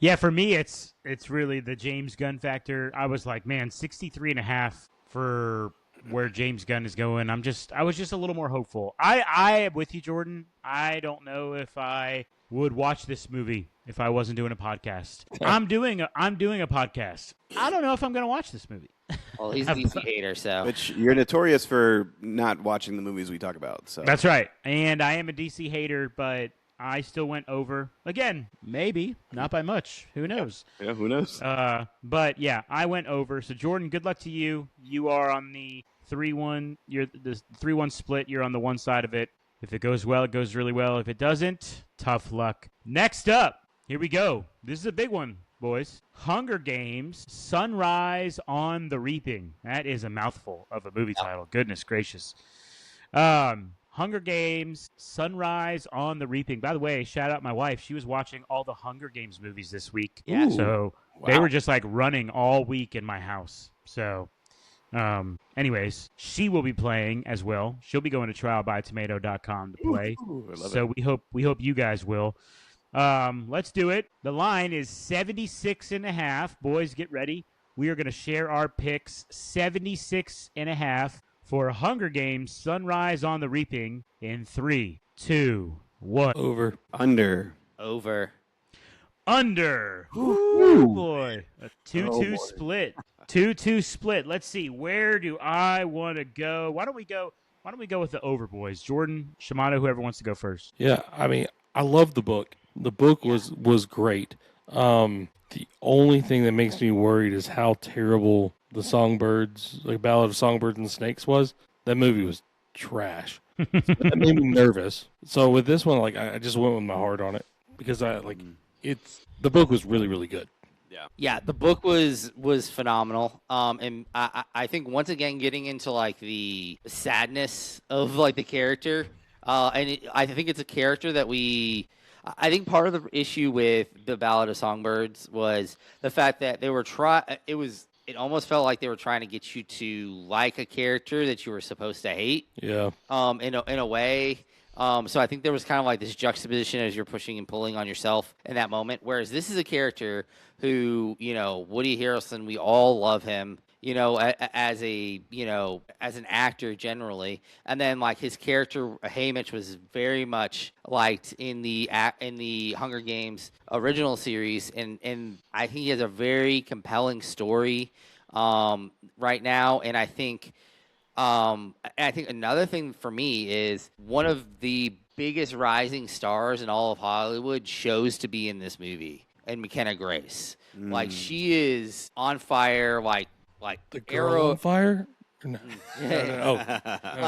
Yeah, for me, it's really the James Gunn factor. I was like, man, 63.5 for where James Gunn is going. I was just a little more hopeful. I am with you, Jordan. I don't know if I would watch this movie if I wasn't doing a podcast. I'm doing a podcast. I don't know if I'm going to watch this movie. Well, he's a DC hater, so. Which you're notorious for not watching the movies we talk about. So that's right. And I am a DC hater, but I still went over. Again, maybe. Not by much. Who knows? Yeah, who knows? But, yeah, I went over. So, Jordan, good luck to you. You are on the 3-1. You're the 3-1 split. You're on the one side of it. If it goes well, it goes really well. If it doesn't, tough luck. Next up, here we go. This is a big one, boys. Hunger Games, Sunrise on the Reaping. That is a mouthful of a movie title. Goodness gracious. Hunger Games, Sunrise on the Reaping. By the way, shout out my wife. She was watching all the Hunger Games movies this week. Yeah. So they were just like running all week in my house. So anyways, she will be playing as well. She'll be going to trialbytomato.com to play. So we hope you guys will. Let's do it. The line is 76.5. Boys, get ready. We are going to share our picks. 76.5 for Hunger Games, Sunrise on the Reaping in 3, 2, 1. Over. Under. Over. Under. Ooh, boy. A 2-2 split. 2-2 split. Let's see. Where do I want to go? Why don't we go with the over, boys? Jordan, Shimano, whoever wants to go first. Yeah, I mean, I love the book. The book was great. The only thing that makes me worried is how terrible the Songbirds, like Ballad of Songbirds and Snakes was. That movie was trash. That made me nervous. So with this one, like I just went with my heart on it because the book was really, really good. Yeah, the book was phenomenal. And I think once again getting into like the sadness of like the character, I think it's a character that I think part of the issue with the Ballad of Songbirds was the fact that they were it almost felt like they were trying to get you to like a character that you were supposed to hate. Yeah. In a way. So I think there was kind of like this juxtaposition as you're pushing and pulling on yourself in that moment. Whereas this is a character who, Woody Harrelson, we all love him, as an actor generally. And then like his character Haymitch was very much liked in the Hunger Games original series, and I think he has a very compelling story right now. And I think another thing for me is one of the biggest rising stars in all of Hollywood chose to be in this movie, and McKenna Grace. Like she is on fire, like The girl on fire? No.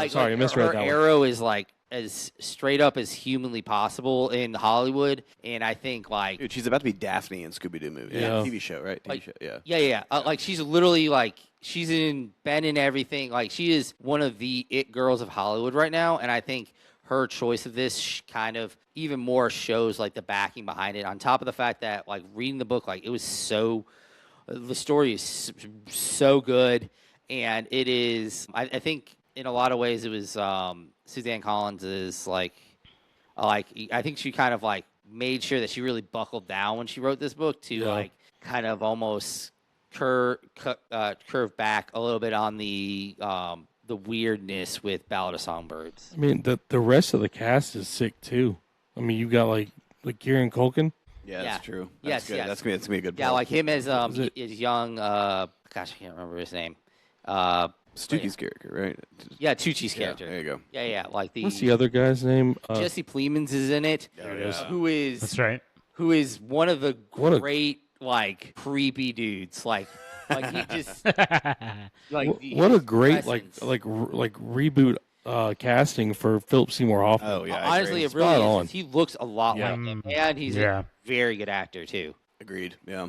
Sorry, I misread that one. Arrow is like as straight up as humanly possible in Hollywood, and I think like Dude, she's about to be Daphne in Scooby-Doo movie. Yeah. TV show, right? TV show, yeah. Yeah. Like she's literally like she's in Ben and everything. Like she is one of the it girls of Hollywood right now, and I think her choice of this kind of even more shows like the backing behind it. On top of the fact that like reading the book, like the story is so good, and it is. I think in a lot of ways it was Suzanne Collins is like I think she kind of like made sure that she really buckled down when she wrote this book to like kind of almost curve back a little bit on the weirdness with Ballad of Songbirds. I mean, the rest of the cast is sick too. I mean, you got like Kieran Culkin. Yeah, that's true. Yes, good. yes. That's gonna be a good. Yeah, pull. like him as is young. Gosh, I can't remember his name. Stuckey's character, right? Yeah, Tucci's character. There you go. Yeah. Like What's the other guy's name? Jesse Plemons is in it. There it is. Who is That's right. Who is one of the great like creepy dudes. Like he just like what a great presence. like reboot casting for Philip Seymour Hoffman. Oh yeah, Honestly, it Spot really on. is. He looks a lot Yeah. like him, and he's a very good actor too. agreed. Yeah.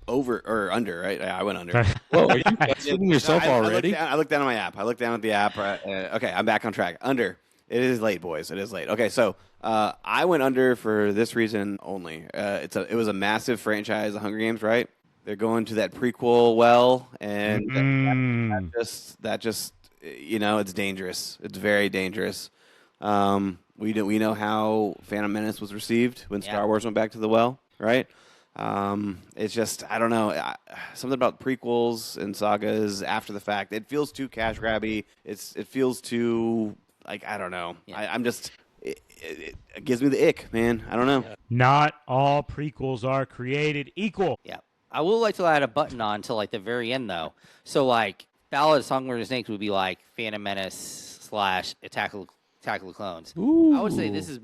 Over or under, right? Yeah, I went under. Whoa, are you casting yourself already? I looked down at my app. I looked down at the app. Okay, I'm back on track. Under. It is late, boys. It is late. Okay, so I went under for this reason only. It was a massive franchise, The Hunger Games, right? They're going to that prequel well, and that just it's dangerous. It's very dangerous. We know how Phantom Menace was received when Star Wars went back to the well, right? It's just I don't know something about prequels and sagas after the fact. It feels too cash grabby. It feels too like I don't know. Yeah. I'm just it gives me the ick, man. I don't know. Not all prequels are created equal. Yeah, I would like to add a button on to like the very end though. So like Ballad of Songbirds and Snakes would be like Phantom Menace / Attack of the Clones. Ooh. I would say this is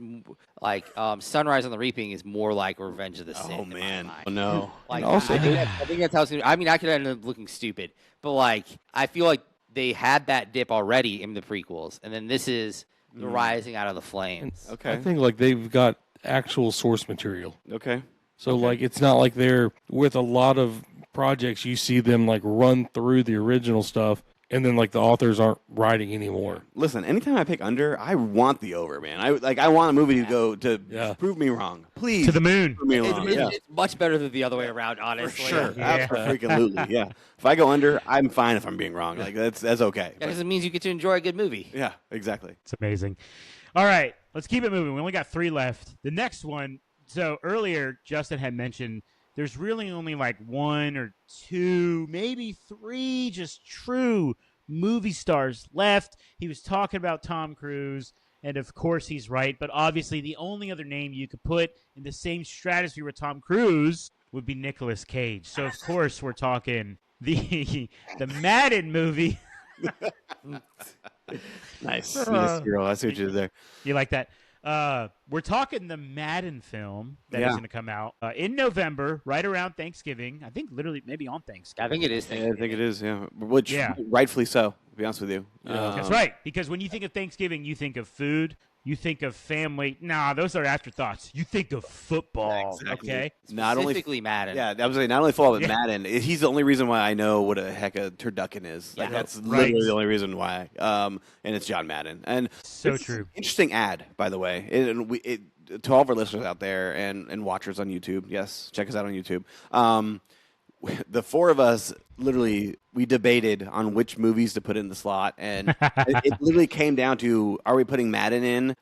like Sunrise on the Reaping is more like Revenge of the Sith. Oh in my man. mind. Oh no. Like also- I think that's how it's gonna. I mean, I could end up looking stupid, but like I feel like they had that dip already in the prequels, and then this is the rising out of the flames. Okay. I think like they've got actual source material. Okay. So like it's not like they're with a lot of projects you see them like run through the original stuff and then like the authors aren't writing anymore. Listen, anytime I pick under, I want the over, man. I want a movie to go to prove me wrong. Please. To the moon. Prove me wrong. It's much better than the other way around, For honestly. sure. Yeah. Absolutely. Yeah. If I go under, I'm fine if I'm being wrong. Like that's okay. Yeah, because it means you get to enjoy a good movie. Yeah, exactly. It's amazing. All right, let's keep it moving. We only got 3 left. The next one, so earlier Justin had mentioned there's really only like 1 or 2, maybe 3 just true movie stars left. He was talking about Tom Cruise, and of course he's right, but obviously the only other name you could put in the same stratosphere with Tom Cruise would be Nicolas Cage. So of course we're talking the Madden movie. Nice. Nice girl. I see what you did there. You like that? We're talking the Madden film that is Yeah. going to come out in November, right around Thanksgiving. I think literally maybe on Thanksgiving. I think it is. Yeah, I think it is, yeah. Which, Yeah. rightfully so, to be honest with you. That's right. Because when you think of Thanksgiving, you think of food, you think of family. Nah, those are afterthoughts. You think of football. Exactly. Okay. Not only Specifically Madden. Yeah, I was saying not only football, but Yeah. Madden. He's the only reason why I know what a heck a turducken is. Like Yeah. that's Right. literally the only reason why. And it's John Madden. And So it's true. an interesting ad, by the way. To all of our listeners out there and watchers on YouTube, yes, check us out on YouTube. The four of us literally we debated on which movies to put in the slot, and it literally came down to: are we putting Madden in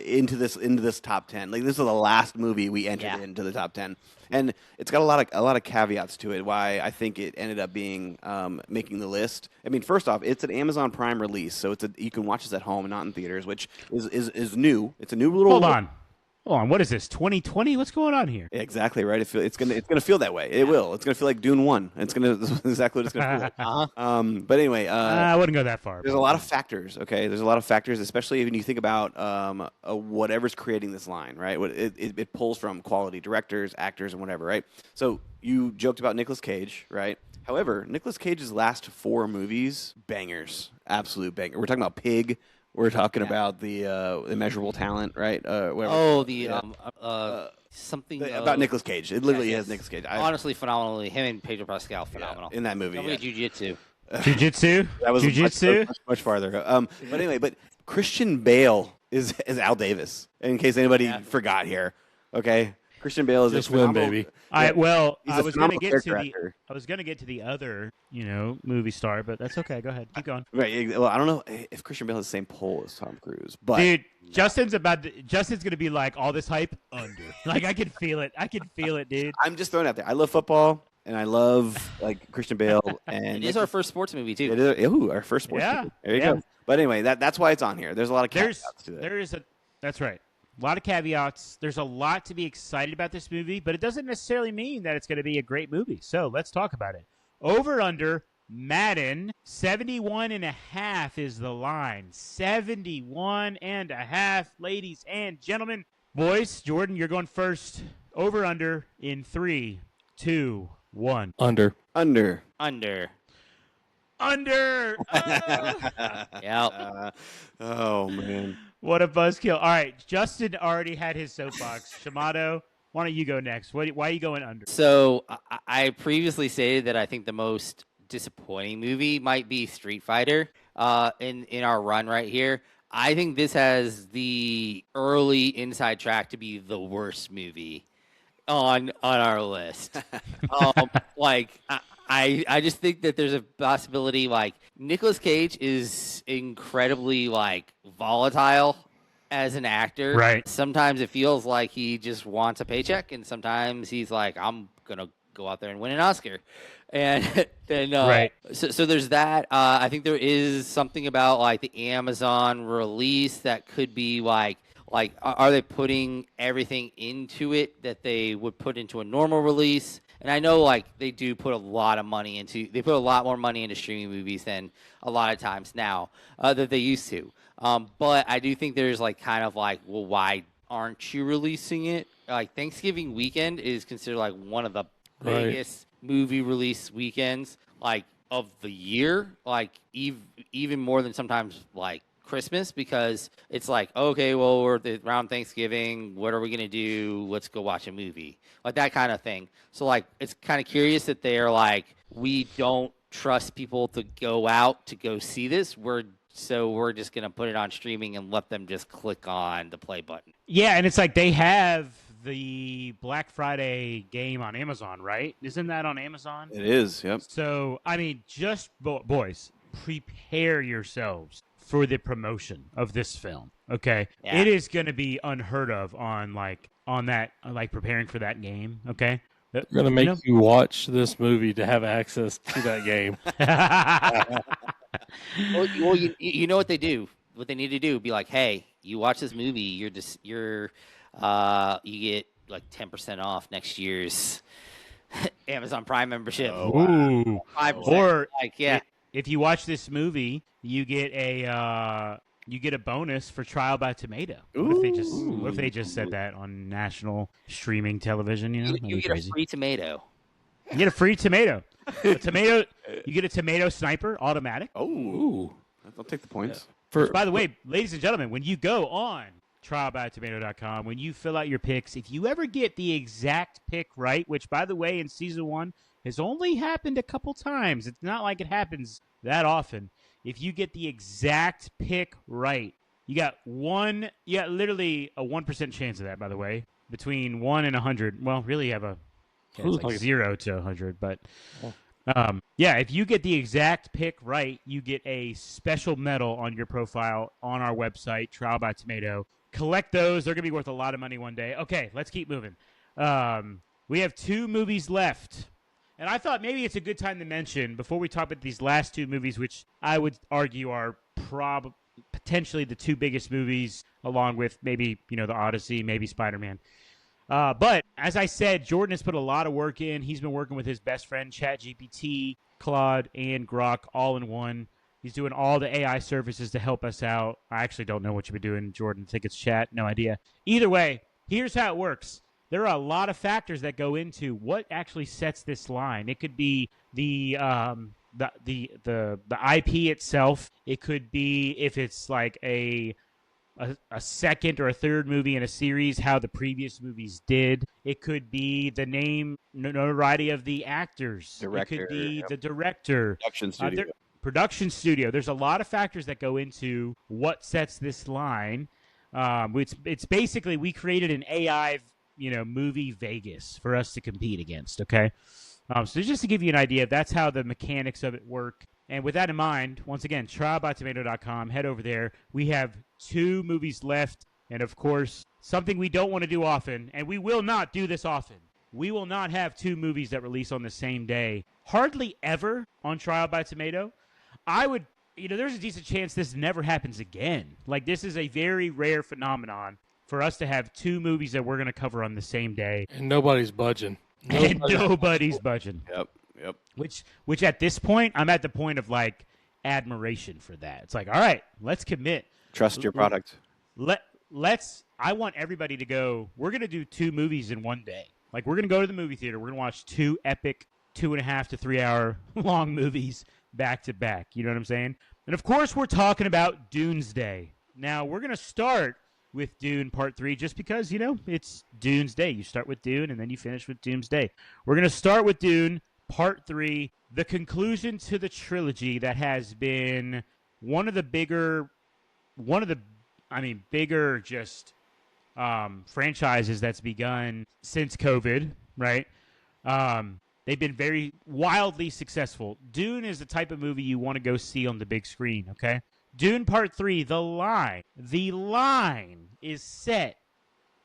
into this top 10? Like this is the last movie we entered into the top 10, and it's got a lot of caveats to it. Why I think it ended up being making the list. I mean, first off, it's an Amazon Prime release, so you can watch this at home and not in theaters, which is new. It's a new little. Hold on. What is this? 2020? What's going on here? Exactly right. It's gonna feel that way. It will. It's gonna feel like Dune 1. That's exactly what it's gonna feel like. But anyway, I wouldn't go that far. there's a lot of factors. Okay, there's a lot of factors, especially when you think about whatever's creating this line, right? It pulls from quality directors, actors, and whatever, right? So you joked about Nicolas Cage, right? However, Nicolas Cage's last 4 movies, bangers, absolute banger. We're talking about Pig. We're talking about the Immeasurable Talent, right? Whatever. Oh, something About Nicolas Cage. It literally has Nicolas Cage. Honestly, phenomenally. Him and Pedro Pascal, phenomenal. In that movie. Nobody jiu-jitsu. Jiu-jitsu? That was Jiu-jitsu? much farther ago. But anyway, Christian Bale is Al Davis. In case anybody forgot here, okay. Christian Bale is Just a win, phenomenal- baby. I He's a was going to phenomenal get to character the actor. I was going to get to the other, movie star, but that's okay. Go ahead. Keep going. Right. Well, I don't know if Christian Bale has the same poll as Tom Cruise, but Dude, Justin's going to be like all this hype under. Like I can feel it. I can feel it, dude. I'm just throwing it out there. I love football, and I love like Christian Bale, and It is our first sports movie too. It is our first sports. Yeah. movie. There you Yeah. go. But anyway, that's why it's on here. There's a lot of caveats to it. That's right. A lot of caveats. There's a lot to be excited about this movie, but it doesn't necessarily mean that it's going to be a great movie. So let's talk about it. Over under Madden 71.5 is the line. 71.5, ladies and gentlemen. Boys, Jordan, you're going first. Over under in 3, 2, 1. Under. Under. Yeah. Oh man. What a buzzkill. All right, Justin already had his soapbox. Shamato, why don't you go next? Why are you going under? So I previously stated that I think the most disappointing movie might be Street Fighter. In our run right here, I think this has the early inside track to be the worst movie on our list. I just think that there's a possibility like Nicolas Cage is incredibly like volatile as an actor. Right. Sometimes it feels like he just wants a paycheck, and sometimes he's like, I'm gonna go out there and win an Oscar. And then Right. So there's that. I think there is something about like the Amazon release that could be like are they putting everything into it that they would put into a normal release? And I know like they do put a lot of money into they put a lot more money into streaming movies than a lot of times now that they used to. But I do think there's like kind of like, well, why aren't you releasing it? Like Thanksgiving weekend is considered like one of the biggest movie release weekends like of the year, like even more than sometimes like Christmas, because it's like, okay, well, we're around Thanksgiving. What are we going to do? Let's go watch a movie, like that kind of thing. So like, it's kind of curious that they're like, we don't trust people to go out to go see this. We're just going to put it on streaming and let them just click on the play button. Yeah, and it's like they have the Black Friday game on Amazon, right? Isn't that on Amazon? It is. Yep. So, I mean, just boys, prepare yourselves for the promotion of this film. Okay, Yeah. It is going to be unheard of on that preparing for that game. Okay, They're going to make you watch this movie to have access to that game. Well, you know what they do? What they need to do? Be like, hey, you watch this movie, you get like 10% off next year's Amazon Prime membership. Ooh. 5%. Or Yeah. if you watch this movie, you get a bonus for Trial by Tomato. What if they just said that on national streaming television? That'd You be get crazy. a free tomato. You get a free tomato. A tomato. You get a tomato sniper automatic. Oh, I'll take the points. By the way, ladies and gentlemen, when you go on trialbytomato.com, when you fill out your picks, if you ever get the exact pick right, which, by the way, in season 1 has only happened a couple times. It's not like it happens that often. If you get the exact pick right, you got literally a 1% chance of that, by the way, between 1 and 100. Well, really, you have it's like 0 to 100, but if you get the exact pick right, you get a special medal on your profile on our website, Trial by Tomato. Collect those; they're gonna be worth a lot of money one day. Okay, let's keep moving. We have 2 movies left, and I thought maybe it's a good time to mention before we talk about these last 2 movies, which I would argue are potentially the 2 biggest movies, along with maybe the Odyssey, maybe Spider-Man. But as I said, Jordan has put a lot of work in. He's been working with his best friend, ChatGPT, Claude, and Grok all in one. He's doing all the AI services to help us out. I actually don't know what you've been doing, Jordan. I think it's chat. No idea. Either way, here's how it works. There are a lot of factors that go into what actually sets this line. It could be the IP itself. It could be if it's like a second or a third movie in a series, how the previous movies did. It could be the name, notoriety of the actors. Director, it could be the director. Production studio. There's a lot of factors that go into what sets this line. It's basically we created an AI, movie Vegas for us to compete against. Okay, so just to give you an idea, that's how the mechanics of it work. And with that in mind, once again, trialbytomato.com, head over there. We have 2 movies left, and of course, something we don't want to do often, and we will not do this often. We will not have 2 movies that release on the same day. Hardly ever on Trial by Tomato. I would, there's a decent chance this never happens again. Like, this is a very rare phenomenon for us to have 2 movies that we're going to cover on the same day. And nobody's budging. And nobody's budging. Yep. Which at this point, I'm at the point of like admiration for that. It's like, all right, let's commit. Trust your product. I want everybody to go. We're gonna do 2 movies in one day. Like, we're gonna go to the movie theater. We're gonna watch 2 epic 2.5 to 3 hour long movies back to back. You know what I'm saying? And of course, we're talking about Doomsday. Now we're gonna start with Dune Part 3 just because it's Dune's Day. You start with Dune and then you finish with Doomsday. We're gonna start with Dune Part 3, the conclusion to the trilogy that has been one of the bigger franchises that's begun since COVID, right? They've been very wildly successful. Dune is the type of movie you want to go see on the big screen, okay? Dune Part 3, the line is set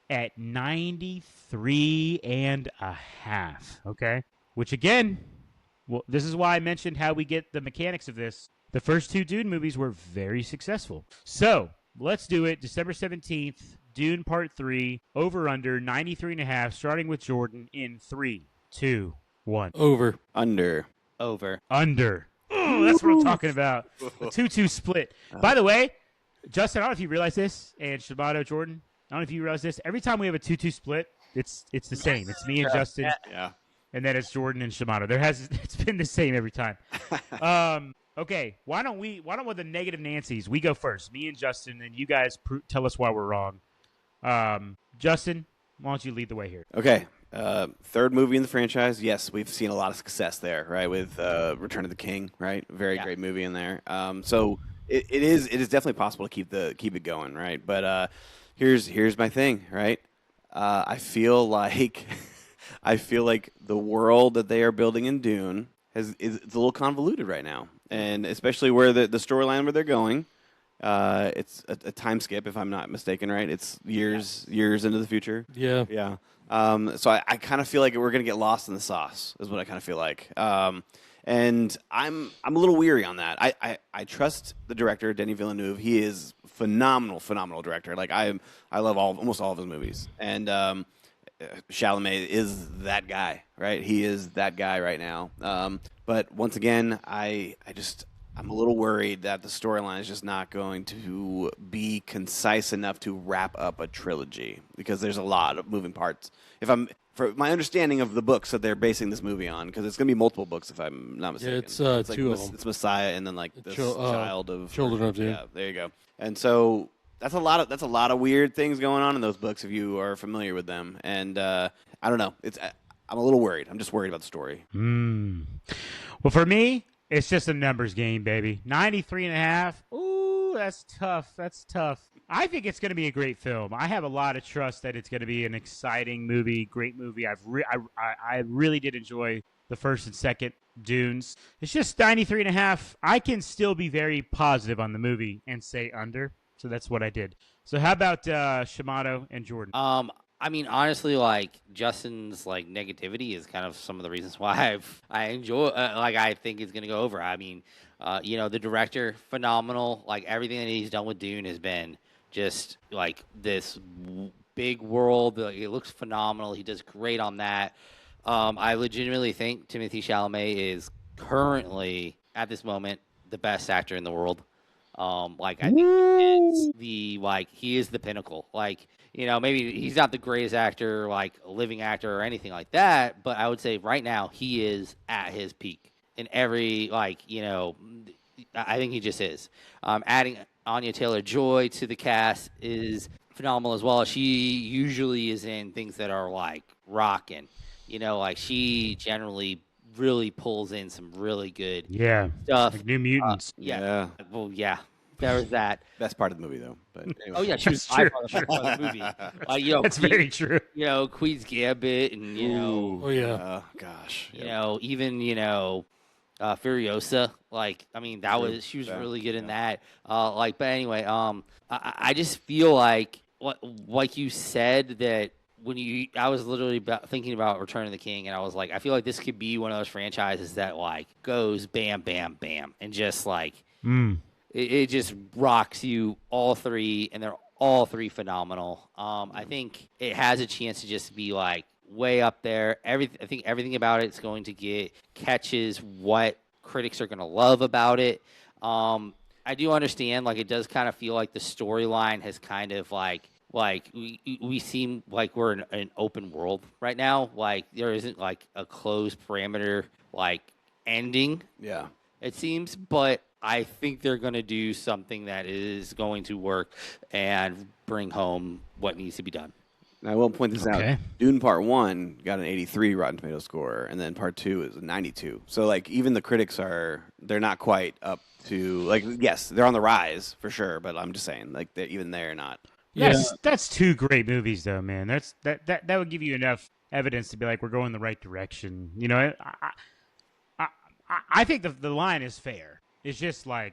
at 93.5, okay? Which, again, this is why I mentioned how we get the mechanics of this. The first 2 Dune movies were very successful. So, let's do it. December 17th, Dune Part 3, over-under, 93.5, starting with Jordan in 3, 2, 1. Over. Under. Over. Under. Oh, that's what I'm talking about. A 2-2 split. By the way, Justin, I don't know if you realize this, and Shibata, Jordan, I don't know if you realize this. Every time we have a 2-2 split, it's the same. It's me and Justin. Yeah. And then it's Jordan and Shimano. It's been the same every time. Okay, why don't with the negative Nancy's, we go first, me and Justin, and you guys tell us why we're wrong. Justin, why don't you lead the way here? Okay, 3rd movie in the franchise. Yes, we've seen a lot of success there, right? With Return of the King, right? Very great movie in there. So it is definitely possible to keep it going, right? But here's my thing, right? I feel like the world that they are building in Dune is a little convoluted right now, and especially where the storyline where they're going. It's a time skip, if I'm not mistaken, right? It's years into the future. Yeah. Yeah. So I kind of feel like we're gonna get lost in the sauce, is what I kind of feel like. And I'm a little weary on that. I trust the director, Denis Villeneuve. He is phenomenal director. Like I love almost all of his movies, and Chalamet is that guy, right? He is that guy right now. But once again, I'm a little worried that the storyline is just not going to be concise enough to wrap up a trilogy because there's a lot of moving parts. For my understanding of the books that they're basing this movie on, because it's going to be multiple books if I'm not mistaken. Yeah, it's like two of them. It's Messiah and then like this child of Children of Dune. Yeah, there you go. And so that's a lot of weird things going on in those books if you are familiar with them. And I don't know. I'm a little worried. I'm just worried about the story. Well, for me, it's just a numbers game, baby. 93.5. Ooh, that's tough. That's tough. I think it's going to be a great film. I have a lot of trust that it's going to be an exciting movie, great movie. I really did enjoy the first and second Dunes. It's just 93.5. I can still be very positive on the movie and say under. So that's what I did. So how about Shimano and Jordan? I mean, honestly, like Justin's like negativity is kind of some of the reasons why I enjoy I think it's gonna go over. I mean, the director, phenomenal. Like everything that he's done with Dune has been just like this big world. Like, it looks phenomenal. He does great on that. I legitimately think Timothée Chalamet is currently at this moment the best actor in the world. I think he is the pinnacle. Like, maybe he's not the greatest actor, like a living actor or anything like that, but I would say right now he is at his peak in every, I think he just is. Adding Anya Taylor-Joy to the cast is phenomenal as well. She usually is in things that are like rocking, she generally really pulls in some really good stuff. Like New Mutants. Yeah. Well, yeah. There was that. Best part of the movie, though. But anyway. Oh yeah, she was by far the best part of the movie. That's very true. Queen's Gambit, and Oh yeah. Gosh. Even Furiosa. She was really good in that. But anyway, I just feel like like you said that. I was literally thinking about Return of the King, and I was like, I feel like this could be one of those franchises that goes bam, bam, bam, and just it just rocks you all three, and they're all three phenomenal. I think it has a chance to just be way up there. I think everything about it's going to catches what critics are going to love about it. I do understand it does kind of feel like the storyline has kind of we seem like we're in an open world right now. There isn't a closed parameter ending. Yeah. It seems, but I think they're going to do something that is going to work and bring home what needs to be done. Now, I will point this out. Dune Part 1 got an 83 Rotten Tomato score, and then Part 2 is a 92. So, even the critics they're not quite up to, yes, they're on the rise for sure, but I'm just saying, even they're not. That's two great movies, though, man. That would give you enough evidence to be we're going in the right direction. I think the line is fair. It's just I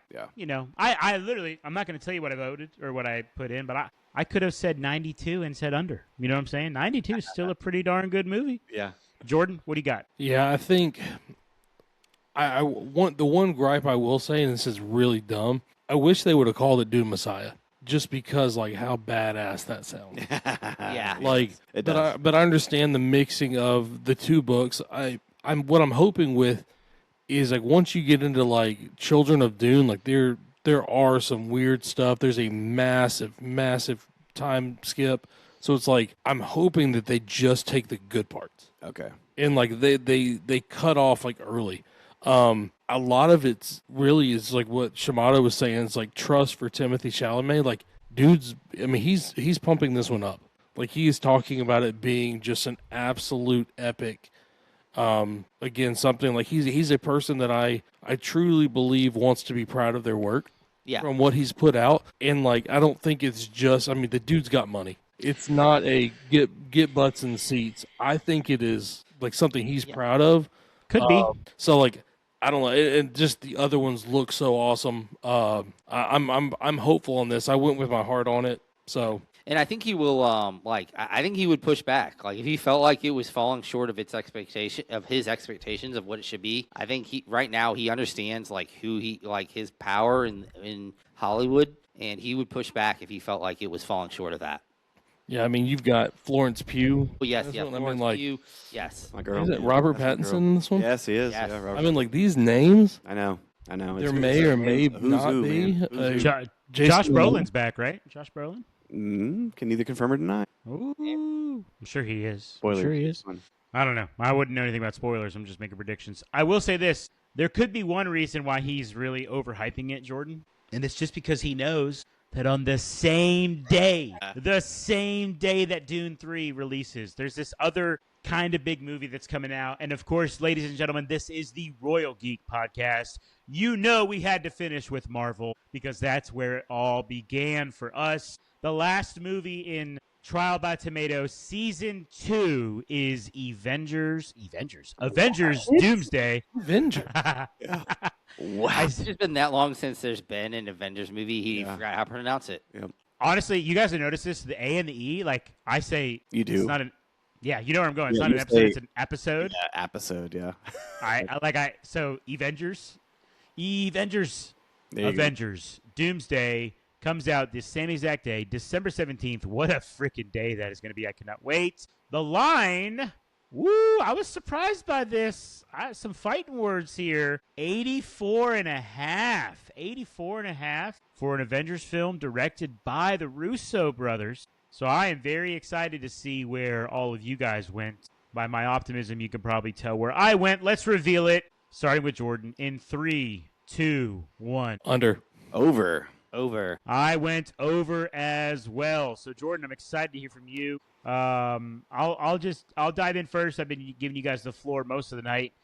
literally, I'm not going to tell you what I voted or what I put in, but I could have said 92 and said under. You know what I'm saying? 92 is still a pretty darn good movie. Yeah. Jordan, what do you got? Yeah, I think I want the one gripe I will say, and this is really dumb. I wish they would have called it Dune Messiah. Just because, how badass that sounds. Yeah. But I understand the mixing of the two books. What I'm hoping with is once you get into Children of Dune, there are some weird stuff. There's a massive time skip. So it's I'm hoping that they just take the good parts. Okay. And they cut off early. A lot of it's really is what Shimada was saying. It's trust for Timothée Chalamet. Dude's, he's pumping this one up. He is talking about it being just an absolute epic. Again, something he's a person that I truly believe wants to be proud of their work. Yeah. From what he's put out, and I don't think it's just. The dude's got money. It's not a get butts in seats. I think it is something he's proud of. Could be. So I don't know, and just the other ones look so awesome. I'm hopeful on this. I went with my heart on it. So, and I think he will. I think he would push back. If he felt like it was falling short of his expectations of what it should be. I think right now he understands who he his power in Hollywood, and he would push back if he felt like it was falling short of that. Yeah, I mean, you've got Florence Pugh. Well, yes, That's yeah, what I mean, Florence like, Pugh. Yes. My girl. is it Yeah, Robert that's my girl. Pattinson in this one? Yes, he is. Yes. Yeah, Robert. I mean, like, these names, I know. there may or may Who's not who, be. man? Who's who? Jo- Jason Josh Momoa. Brolin's back, right? Josh Brolin? Can neither confirm or deny. Ooh, I'm sure he is. Spoilers. I'm sure he is. I don't know. I wouldn't know anything about spoilers. I'm just making predictions. I will say this. There could be one reason why he's really overhyping it, Jordan. And it's just because he knows that on the same day that Dune 3 releases, there's this other kind of big movie that's coming out. And of course, ladies and gentlemen, this is the Royal Geek Podcast. You know we had to finish with Marvel because that's where it all began for us. The last movie in Trial by Tomato Season 2 is Avengers Doomsday. Avenger. Wow. It's just been that long since there's been an Avengers movie. He forgot how to pronounce it. Honestly, you guys have noticed this, the A and the E, like I say You do. it's not an yeah, you know where I'm going. It's Yeah, not an you episode, say- it's an episode. Yeah, episode, yeah. So Avengers, There you go. Avengers, Doomsday comes out this same exact day, December 17th. What a freaking day that is going to be. I cannot wait. The line, woo, I was surprised by this. Some fighting words here. 84 and a half. 84 and a half for an Avengers film directed by the Russo brothers. So I am very excited to see where all of you guys went. By my optimism, you can probably tell where I went. Let's reveal it, starting with Jordan in 3, 2, 1. Under. Over. I went over as well. So Jordan, I'm excited to hear from you. I'll dive in first. I've been giving you guys the floor most of the night.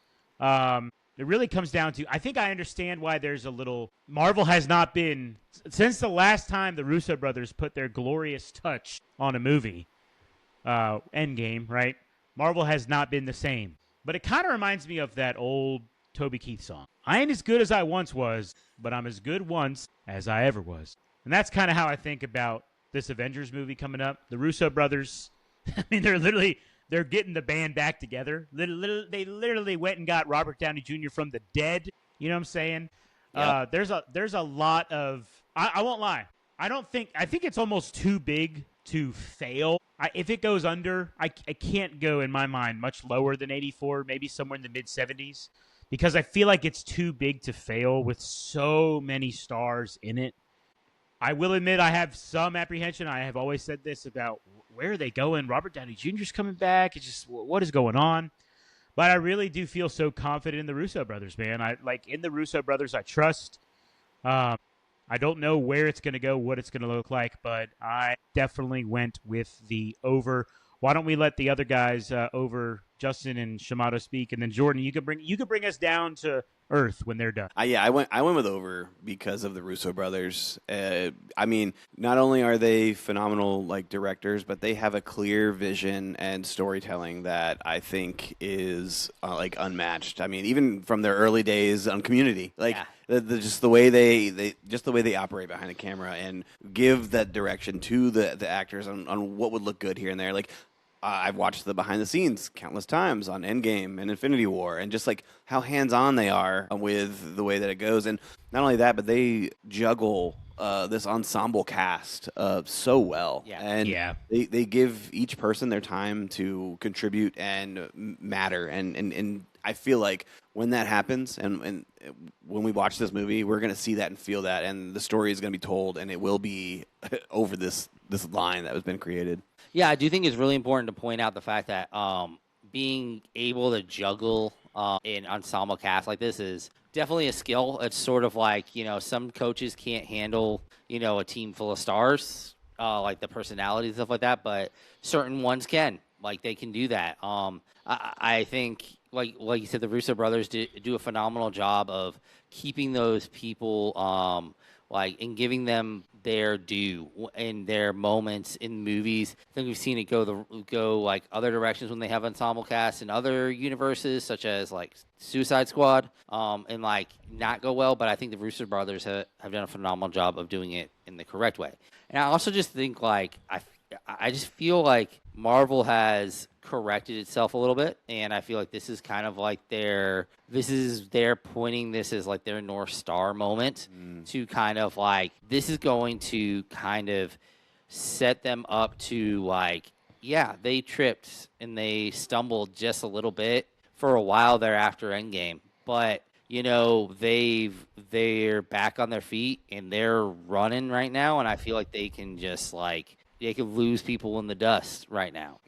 It really comes down to, I think I understand why there's a little, Marvel has not been, since the last time the Russo brothers put their glorious touch on a movie, Endgame, right? Marvel has not been the same. But it kind of reminds me of that old Toby Keith song. I ain't as good as I once was, but I'm as good once as I ever was. And that's kind of how I think about this Avengers movie coming up. The Russo brothers, I mean, they're getting the band back together. They literally went and got Robert Downey Jr. from the dead. You know what I'm saying? Yep. There's a lot of, I won't lie. I think it's almost too big to fail. If it goes under, I can't go in my mind much lower than 84, maybe somewhere in the mid 70s. Because I feel like it's too big to fail with so many stars in it. I will admit I have some apprehension. I have always said this about where are they going? Robert Downey Jr.'s coming back. It's just, what is going on? But I really do feel so confident in the Russo brothers, man. In the Russo brothers, I trust. I don't know where it's going to go, what it's going to look like, but I definitely went with the over. Why don't we let the other guys over, Justin and Shamato, speak, and then Jordan, you could bring us down to earth when they're done. I went with over because of the Russo brothers. I mean, not only are they phenomenal directors, but they have a clear vision and storytelling that I think is unmatched. I mean, even from their early days on Community, just the way they operate behind the camera and give that direction to the actors on what would look good here and there. I've watched the behind the scenes countless times on Endgame and Infinity War, and just how hands on they are with the way that it goes. And not only that, but they juggle this ensemble cast so well. Yeah. And they give each person their time to contribute and matter. And I feel like when that happens, and when we watch this movie, we're going to see that and feel that, and the story is going to be told, and it will be over this line that has been created. Yeah, I do think it's really important to point out the fact that being able to juggle an ensemble cast like this is definitely a skill. It's sort of some coaches can't handle, a team full of stars, the personality and stuff like that, but certain ones can. They can do that. I think, like you said, the Russo brothers do a phenomenal job of keeping those people, and giving them their due in their moments in movies. I think we've seen it go other directions when they have ensemble casts in other universes, such as Suicide Squad, and not go well. But I think the Russo brothers have done a phenomenal job of doing it in the correct way. And I also just think I just feel like Marvel has corrected itself a little bit, and I feel like this is kind of they're pointing this as their North Star moment to kind of this is going to kind of set them up to like, yeah, they tripped and they stumbled just a little bit for a while there after Endgame, but you know, they're back on their feet and they're running right now, and I feel like they can just like they could lose people in the dust right now.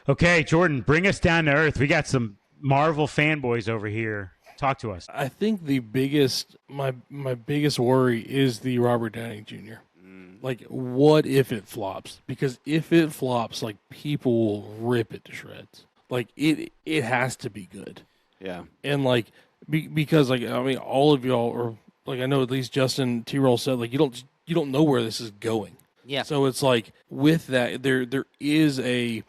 Okay, Jordan, bring us down to earth. We got some Marvel fanboys over here. Talk to us. I think the biggest my biggest worry is the Robert Downey Jr. Like, what if it flops? Because if it flops, like, people will rip it to shreds. Like, it has to be good. Yeah. And like because like I mean all of y'all, or like I know at least Justin T-Roll said, like, you don't know where this is going. Yeah. So it's like with that there is an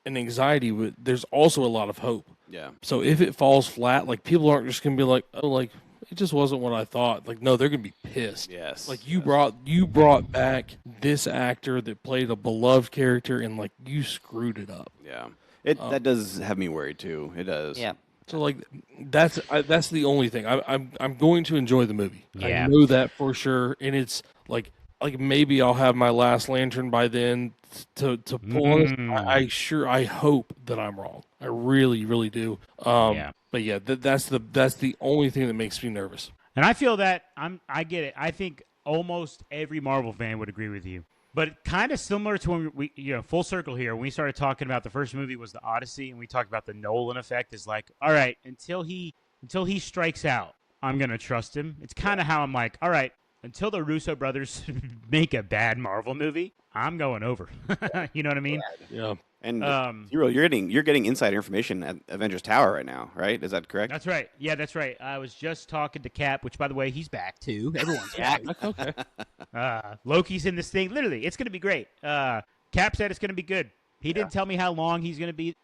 anxiety, but there's also a lot of hope. Yeah. So if it falls flat, like, people aren't just gonna be like, oh, like, it just wasn't what I thought. Like, no, they're gonna be pissed. Yes. Like, you brought back this actor that played a beloved character, and like you screwed it up. Yeah. That does have me worried too. It does. Yeah. So like that's the only thing. I'm going to enjoy the movie. Yeah. I know that for sure, and it's like maybe I'll have my last lantern by then to pull this. I hope that I'm wrong. I really, really do. Yeah. But yeah, that's the only thing that makes me nervous. And I feel that I get it. I think almost every Marvel fan would agree with you. But kind of similar to when we, full circle here, when we started talking about the first movie was the Odyssey, and we talked about the Nolan effect, is like, all right, until he strikes out, I'm going to trust him. It's kind of how I'm like, all right, until the Russo brothers make a bad Marvel movie, I'm going over. You know what I mean? Yeah. And you're getting insider information at Avengers Tower right now, right? Is that correct? That's right. Yeah, that's right. I was just talking to Cap, which, by the way, he's back too. Everyone's back. Okay. Loki's in this thing. Literally, it's going to be great. Cap said it's going to be good. He didn't tell me how long he's going to be.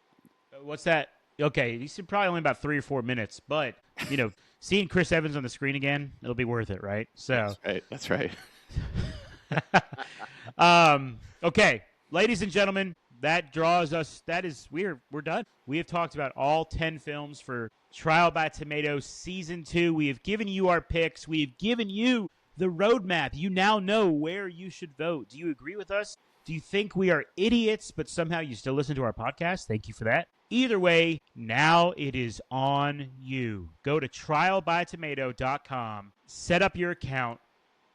What's that? Okay, he's probably only about 3 or 4 minutes, but seeing Chris Evans on the screen again, it'll be worth it, right? So That's right. Okay, ladies and gentlemen, that draws us. We're done. We have talked about all 10 films for Trial by Tomato Season 2. We have given you our picks. We have given you the roadmap. You now know where you should vote. Do you agree with us? Do you think we are idiots, but somehow you still listen to our podcast? Thank you for that. Either way, now it is on you. Go to trialbytomato.com, set up your account,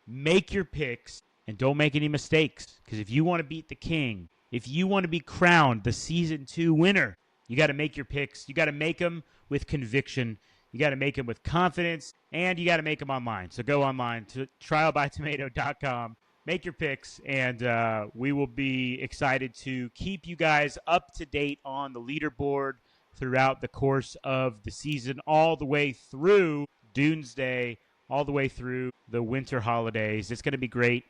make your picks, and don't make any mistakes. Because if you want to beat the king, if you want to be crowned the Season 2 winner, you got to make your picks. You got to make them with conviction. You got to make them with confidence, and you got to make them online. So go online to trialbytomato.com, make your picks, and we will be excited to keep you guys up to date on the leaderboard throughout the course of the season, all the way through Doomsday, all the way through the winter holidays. It's going to be great.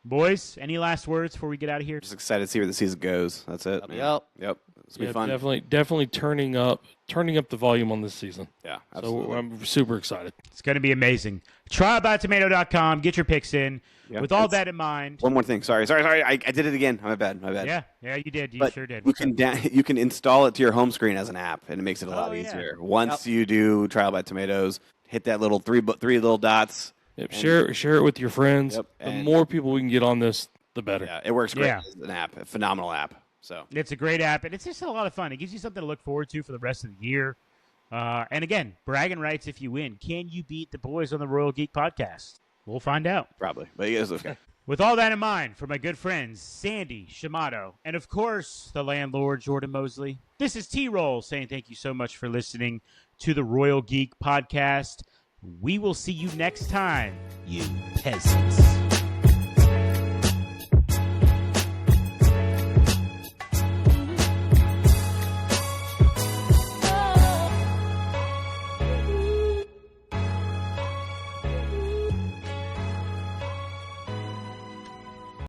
Boys, any last words before we get out of here? Just excited to see where the season goes. That's it. Man. Yep. It's gonna be fun. Definitely turning up the volume on this season. Yeah, absolutely. So I'm super excited. It's going to be amazing. Trialbytomato.com. Get your picks in. Yeah, With all that in mind. One more thing. Sorry. I did it again. My bad. Yeah, you did. You But sure did. You can install it to your home screen as an app, and it makes it a lot easier. Once you do Trial by Tomatoes, hit that little three little dots. Yep. Share it with your friends. Yep, The more people we can get on this, the better. Yeah, it works great as an app. A phenomenal app. So it's a great app, and it's just a lot of fun. It gives you something to look forward to for the rest of the year. And again, bragging rights if you win. Can you beat the boys on the Royal Geek Podcast? We'll find out. probably, but you guys okay. With all that in mind, for my good friends, Sandy, Shamato, and of course, the landlord, Jordan Mosley, this is T-Roll saying thank you so much for listening to the Royal Geek Podcast. We will see you next time, you peasants.